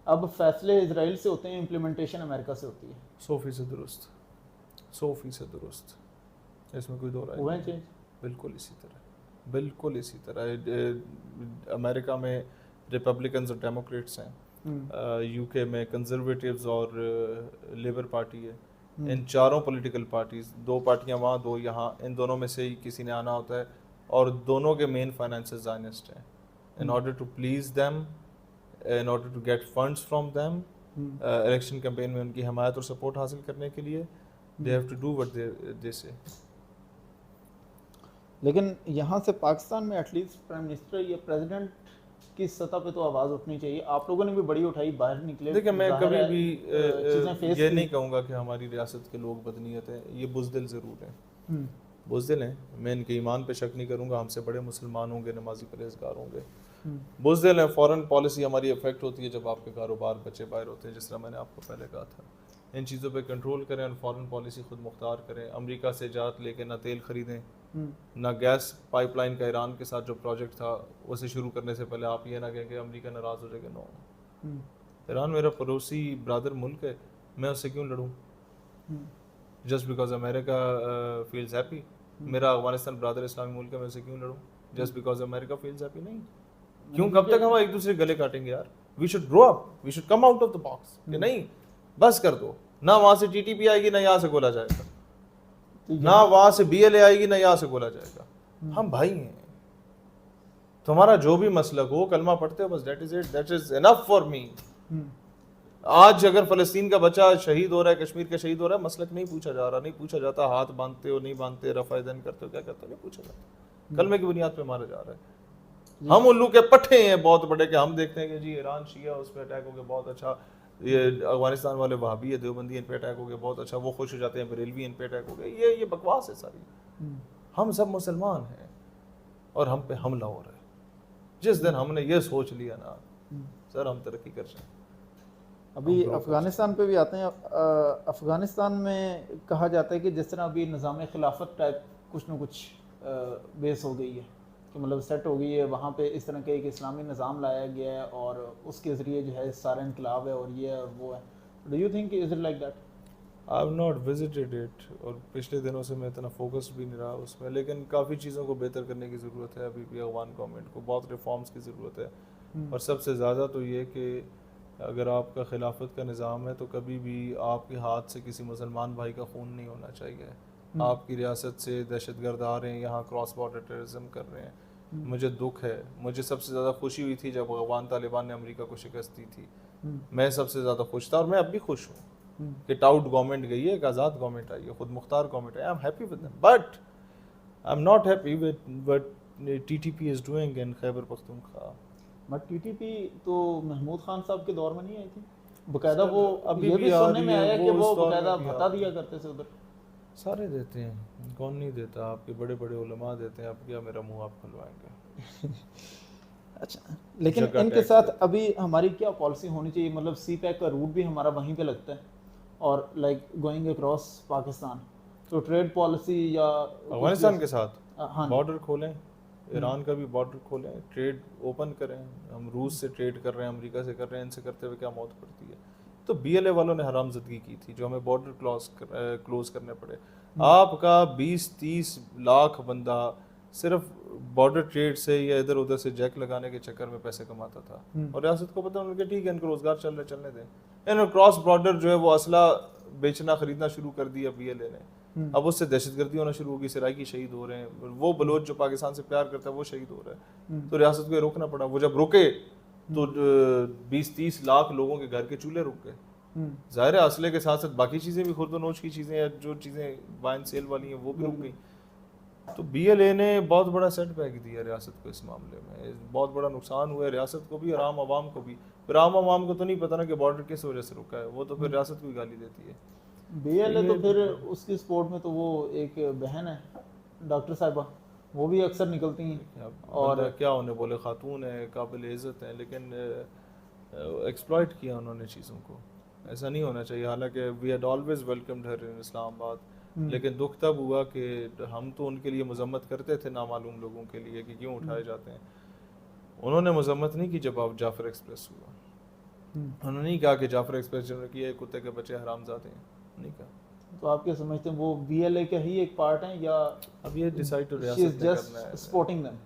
अब फैसले इजराइल से होते हैं, इम्प्लीमेंटेशन अमेरिका से होती है। 100% दुरुस्त, 100% दुरुस्त, इसमें कोई दो राय हुए चेंज? बिल्कुल इसी तरह, बिल्कुल इसी तरह। अमेरिका में रिपब्लिकन्स और डेमोक्रेट्स हैं, UK में कंजर्वेटिव्स और लेबर पार्टी है। इन चारों पॉलिटिकल पार्टीज, 2 पार्टियां वहाँ 2 यहाँ, इन दोनों में से ही किसी ने आना होता है, और दोनों के मेन फाइनेंसर्स ज़ायनिस्ट हैं। In order to please them, in order to get funds from them, election campaign में उनकी हमायत और सपोर्ट हासिल करने के लिए, they have to do what they say. लेकिन यहाँ से पाकिस्तान में एटलीस्ट प्राइम मिनिस्टर या प्रेसिडेंट की सतह पे तो आवाज़ उठनी चाहिए। आप लोगों ने भी बड़ी उठाई, बाहर निकले। देखिए, मैं कभी भी ये नहीं कहूँगा कि हमारी रियासत के लोग बदनीयत हैं, ये बुज़दिल ज़रूर हैं, बुज़दिल हैं। मैं इनके ईमान पे शक नहीं करूँगा, हमसे बड़े मुसलमान होंगे, नमाजी परहेज़गार होंगे, बुज़दिल हैं। फॉरेन पॉलिसी हमारी इफेक्ट होती है जब आपके कारोबार बच्चे बाहर होते हैं, जिस तरह मैंने आपको पहले कहा था। इन चीज़ों पे कंट्रोल करें और फॉरेन पॉलिसी खुद मुख्तार करें। अमेरिका से जात लेके ना तेल ख़रीदें, ना गैस पाइपलाइन का ईरान के साथ जो प्रोजेक्ट था उसे शुरू करने से पहले आप ये ना कहें कि अमेरिका नाराज़ हो जाएगा। नो, ईरान मेरा पड़ोसी ब्रदर मुल्क है, मैं उससे क्यों लड़ूँ just because America feels happy? मेरा अफगानिस्तान ब्रदर इस्लामी मुल्क है, मैं उससे क्यों लड़ूँ just because America feels happy? नहीं, क्यों, कब तक हम एक दूसरे गले काटेंगे यार? We should grow up, we should come out of the box कि नहीं, बस कर दो ना। वहाँ से TTP आएगी ना यहाँ से गोला जाएगा, ना वहां से BLA आएगी ना यहाँ से बोला जाएगा। हम भाई हैं, तुम्हारा जो भी मसलक हो, कलमा पढ़ते हो बस, that is it, that is enough for me. आज अगर फलस्तीन का बच्चा शहीद हो रहा है, कश्मीर का शहीद हो रहा है, मसलक नहीं पूछा जा रहा, नहीं पूछा जाता हाथ बांधते हो नहीं बांधते, रफ़ा-ए-दन करते हो क्या करते हो, नहीं पूछा जाता, कलमे की बुनियाद पे मारा जा रहा है। हम उल्लू के पट्टे हैं बहुत बड़े कि हम देखते हैं कि जी ईरान शिया, उस पर अटैक हो गया, बहुत अच्छा, ये अफगानिस्तान वाले वहाबी है, देवबंदी, इन पे अटैक हो गया, बहुत अच्छा, वो खुश हो जाते हैं, बरेलवी, इन पे अटैक हो गया। ये बकवास है सारी। हम सब मुसलमान हैं और हम पे हमला हो रहा है। जिस दिन हमने ये सोच लिया ना सर हम तरक्की कर जाएं। अभी अफगानिस्तान पे भी आते हैं। अफगानिस्तान में कहा जाता है कि जिस तरह अभी निज़ाम खिलाफत टाइप कुछ ना कुछ बेस हो गई है, कि मतलब सेट हो गई है वहाँ पे, इस तरह के एक इस्लामी निज़ाम लाया गया है और उसके ज़रिए जो है सारा इनकलाब है और ये और वो है। Do you think is it like that? I have not visited it, और पिछले दिनों से मैं इतना फोकस भी नहीं रहा उसमें, लेकिन काफ़ी चीज़ों को बेहतर करने की ज़रूरत है। अभी भी अफगान गवर्नमेंट को बहुत रिफॉर्म्स की ज़रूरत है, और सबसे ज़्यादा तो ये कि अगर आपका खिलाफत का निज़ाम है तो कभी भी आपके हाथ से किसी मुसलमान भाई का खून नहीं होना चाहिए। आपकी रियासत से दहशतगर्द आ रहे हैं, यहाँ क्रॉस बॉर्डर टेररिज्म कर रहे हैं। मुझे दुख है, मुझे सबसे ज़्यादा खुशी हुई थी जब अफगान तालिबान ने अमेरिका को शिकस्त दी थी। मैं सबसे ज़्यादा खुश था, और मैं अब भी खुश हूँ कि टाउट गवर्नमेंट गई है, एक आज़ाद गवर्नमेंट आई है, खुद Mukhtar government I am happy with them, but I am not happy with what TTP is doing in Khyber Pakhtunkhwa. But TTP तो महमूद खान साहब के दौर में नहीं आई थी बकायदा, वो अभी ये भी भी आ सुनने रही में है, आया वो कि उस वो दौर में बकायदा भी आ भत्ता रही दिया करते थे उधर। सारे देते हैं, कौन नहीं देता, आपके बड़े बड़े उलमा देते हैं, अब क्या मेरा मुंह आप खुलवाएंगे। अच्छा, लेकिन जगह इनके टैक्स साथ देते अभी हमारी क्या पॉलिसी होनी चाहिए? मतलब सी पैक का रूट भी हमारा वहीं पे लगता है और लाइक गोइंग अक्रॉस पाकिस्तान, तो ट्रेड पॉलिसी या हैं। कुछ भी अफगानिस्तान के साथ हाँ जी। बॉर्डर खोलें, ईरान का भी बॉर्डर खोलें, ट्रेड ओपन करें। हम रूस से ट्रेड कर रहे हैं, अमेरिका से कर रहे हैं, इनसे करते हुए क्या मौत पड़ती है? तो बीएलए वालों ने हरामजदगी की थी जो हमें बॉर्डर क्लोज करने पड़े। आपका 20-30 लाख बंदा सिर्फ बॉर्डर ट्रेड से या इधर उधर से जैक लगाने के चक्कर में पैसे कमाता था, और रियासत को पता उनके ठीक है इनको रोजगार चल रहे चलने दें। इन्होंने क्रॉस बॉर्डर जो है वो असला बेचना खरीदना शुरू कर दिया बीएलए ने। अब उससे दहशतगर्दी होना शुरू होगी, सराइकी शहीद हो रहे हैं, वो बलोच जो पाकिस्तान से प्यार करता है वो शहीद हो रहा है। तो रियासत को ये रोकना पड़ा। वो जब रुके तो 20-30 लाख लोगों के घर के चूल्हे रुक गए। जाहिर है असले के साथ साथ बाकी चीज़ें भी, खुर्दनोश की चीज़ें या जो चीज़ें बाइन सेल वाली हैं वो भी रुक गई। तो बीएलए ने बहुत बड़ा सेटबैक दिया रियासत को इस मामले में, बहुत बड़ा नुकसान हुआ है रियासत को भी और आम आवाम को भी। फिर आम आवाम को तो नहीं पता ना कि बॉर्डर किस वजह से रुका है, वो तो फिर रियासत को ही गाली देती है। बीएलए तो फिर उसकी सपोर्ट में तो वो एक बहन है डॉक्टर साहिबा, वो भी अक्सर निकलती हैं। और क्या उन्हें बोले, खातून है, काबिल इज़्ज़त है, लेकिन एक्सप्लॉइट किया उन्होंने चीज़ों को। ऐसा नहीं होना चाहिए। हालांकि वी हैड ऑलवेज वेलकम्ड हर इन इस्लामाबाद, लेकिन दुख तब हुआ कि हम तो उनके लिए मजम्मत करते थे नामालूम लोगों के लिए कि क्यों उठाए जाते हैं। उन्होंने मजम्मत नहीं की जब आप जाफर एक्सप्रेस हुआ। उन्होंने नहीं कहा कि जाफर एक्सप्रेस जिन्होंने किया कुत्ते के बच्चे हरामजादे हैं, नहीं कहा। तो आप क्या समझते हैं वो बीएलए का ही एक पार्ट है या अब ये डिसाइड तो शी रियासत इज ने जस्ट करना है। Supporting them?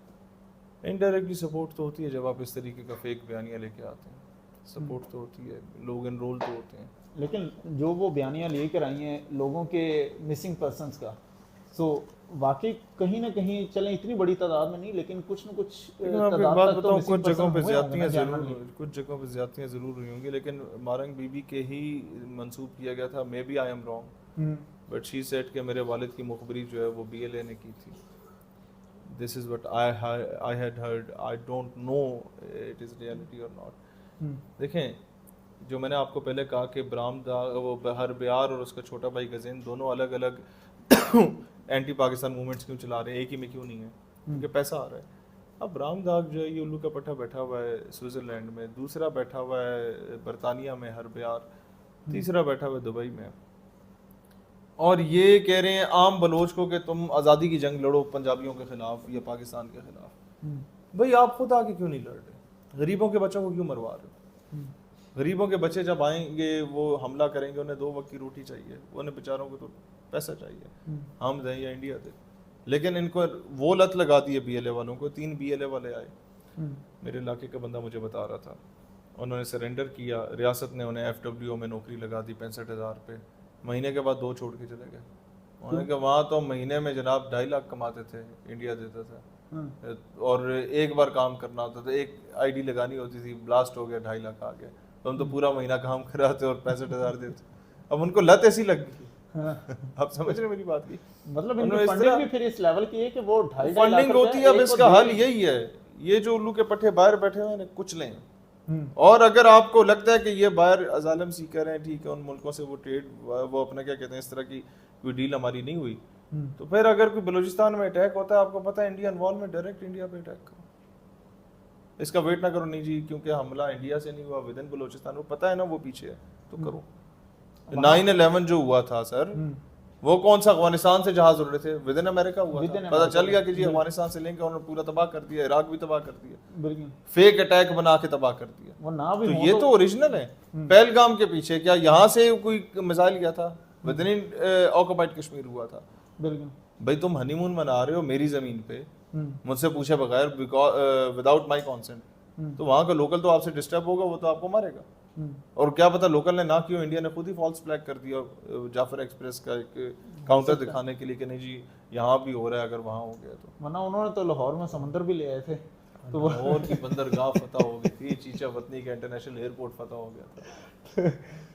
इनडायरेक्टली सपोर्ट तो होती है जब आप इस तरीके का फेक बयानिया लेके आते हैं, सपोर्ट तो होती है, लोग इनरोल तो होते हैं। लेकिन जो वो बयानियाँ लेकर आई हैं लोगों के मिसिंग पर्सनस का, सो वाकई कहीं ना कहीं चलें इतनी बड़ी तादाद में नहीं लेकिन कुछ ना कुछ लेकिन मैं आपको एक तादाद बात तक तो बताऊं, मिसिंग कुछ जगहों पर्सन पे हुए होंगे ना ज्यादतियां जानवर जरूर, लिए। कुछ जगहों पे ज्यादतियां जरूर हुई होंगी, लेकिन मारंग बीबी के ही मंसूब किया गया था। Maybe I am wrong, but she said कि मेरे वालिद की मुखबरी जो है वो बीएलए ने की थी। This is what I had heard, I don't no it is reality और नॉट। देखें, जो मैंने आपको पहले कहा कि बरामदाग, वो हर बियार और उसका छोटा भाई गजीन दोनों अलग अलग एंटी पाकिस्तान मूवमेंट्स क्यों चला रहे हैं, एक ही में क्यों नहीं है? क्योंकि पैसा आ रहा है। अब बरामदाग जो है ये उल्लू का पट्टा बैठा हुआ है स्विट्ज़रलैंड में, दूसरा बैठा हुआ है बरतानिया में हर बियार, तीसरा बैठा हुआ है दुबई में, और ये कह रहे हैं आम बलोच को कि तुम आज़ादी की जंग लड़ो पंजाबियों के खिलाफ या पाकिस्तान के खिलाफ। भाई आप खुद आके क्यों नहीं लड़ रहे? गरीबों के बच्चों को क्यों मरवा रहे हो? गरीबों के बच्चे जब आएंगे वो हमला करेंगे, उन्हें 2 वक्त की रोटी चाहिए, उन्हें बेचारों को तो पैसा चाहिए, हम दें या इंडिया दे। लेकिन इनको वो लत लगा दी है बीएलए वालों को। 3 बीएलए वाले आए, मेरे इलाके का बंदा मुझे बता रहा था, उन्होंने सरेंडर किया, रियासत ने उन्हें एफडब्ल्यूओ में नौकरी लगा दी 65,000 पे। महीने के बाद 2 छोड़ के चले गए। उन्होंने कहा वहाँ तो महीने में जनाब 2.5 लाख कमाते थे, इंडिया देता था, और एक बार काम करना होता था, एक आईडी लगानी होती थी, ब्लास्ट हो गया 2.5 लाख आ गया, तो हम तो पूरा महीना काम कराते और 65,000 देते। अब उनको लत ऐसी लग गई। आप समझ रहे मेरी बात की? मतलब इनकी फंडिंग भी फिर इस लेवल की है कि वो 2.5 लाख फंडिंग होती है। अब इसका हल यही है, ये जो उल्लू के पट्टे बाहर बैठे हुए हैं कुछ लें। और अगर आपको लगता है कि ये बाहर अजालम सीकर हैं, ठीक है, उन मुल्कों से वो ट्रेड, वो अपना क्या कहते हैं, इस तरह की कोई डील हमारी नहीं हुई, तो फिर अगर कोई बलूचिस्तान में अटैक होता है, आपको पता है इंडिया इन्वॉल्वमेंट, डायरेक्ट इंडिया पे अटैक करो। इसका वेट ना करो, नहीं जी क्योंकि हमला इंडिया से नहीं हुआ, विद इन बलूचिस्तान, वो पता है ना वो पीछे है, तो करो। 9/11 जो हुआ था सर, वो कौन सा अफगानिस्तान से जहाज उड़ रहे थे, विद इन अमेरिका हुआ था। पता चल गया कि जी अफगानिस्तान से लेंगे, उन्होंने पूरा तबाह कर दिया, इराक भी तबाह कर दिया, फेक अटैक बना के तबाह कर दिया। वो ना भी तो ये तो ओरिजिनल है। पहलगाम के पीछे क्या यहाँ से कोई मिसाइल गया था? विद इन ऑक्युपाइड कश्मीर हुआ था। भाई तुम हनीमून मना रहे हो मेरी जमीन पे, मुझसे पूछे बगैर, विदाउट माई कॉन्सेंट, तो वहाँ का लोकल तो आपसे डिस्टर्ब होगा, वो तो आपको मारेगा। और क्या पता लोकल ने ना क्यों, इंडिया ने खुद ही फॉल्स फ्लैग कर दिया जाफर एक्सप्रेस का एक काउंटर दिखाने के लिए कि नहीं जी यहाँ भी हो रहा है, अगर वहाँ हो गया तो। वरना उन्होंने तो लाहौर में समंदर भी ले आए थे, तो लाहौर की बंदरगाह फतह हो गई थी, चीचा वतनी का इंटरनेशनल एयरपोर्ट फतह हो गया था,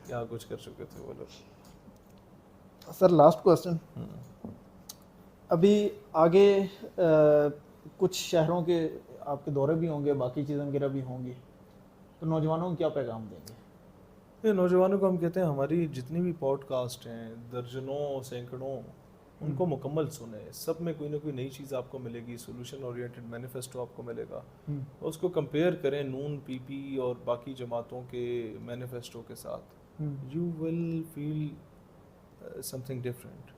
क्या कुछ कर चुके थे वो लोग। सर लास्ट क्वेश्चन, अभी आगे कुछ शहरों के आपके दौरे भी होंगे, बाकी चीज़ें वगैरह भी होंगी, तो नौजवानों को क्या पैगाम देंगे? ये नौजवानों को हम कहते हैं हमारी जितनी भी पॉडकास्ट हैं, दर्जनों सैकड़ों, उनको मुकम्मल सुने। सब में कोई ना कोई नई चीज़ आपको मिलेगी, सोल्यूशन ओरिएंटेड मैनिफेस्टो आपको मिलेगा। उसको कंपेयर करें नून, पीपी और बाकी जमातों के मैनिफेस्टो के साथ, you will feel something different.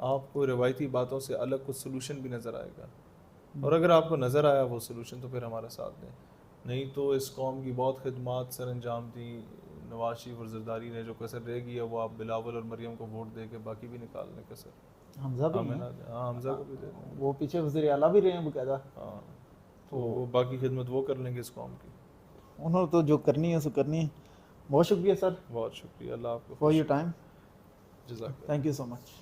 आपको रवायती बातों से अलग कुछ सोल्यूशन भी नज़र आएगा, और अगर आपको नज़र आया वो सोल्यूशन तो फिर हमारा साथ दें। नहीं तो इस कौम की बहुत खिदमात सर अंजाम दी नवाज शरीफ और जरदारी ने, जो कसर रह गई है वो आप बिलावल और मरियम को वोट दे के बाकी भी निकालने कसर। हमजा भी हमें हैं, ना, हाँ हमजा को भी दे देंगे। वो पीछे वज़ीर आला भी रहे हैं बकायदा। हाँ, तो वो बाकी खिदमत वो कर लेंगे इस कौम की। उन्होंने तो जो करनी है सो करनी है। बहुत शुक्रिया सर बहुत शुक्रिया, अल्लाह आपको फॉर योर टाइम, जज़ाक। Thank you so much.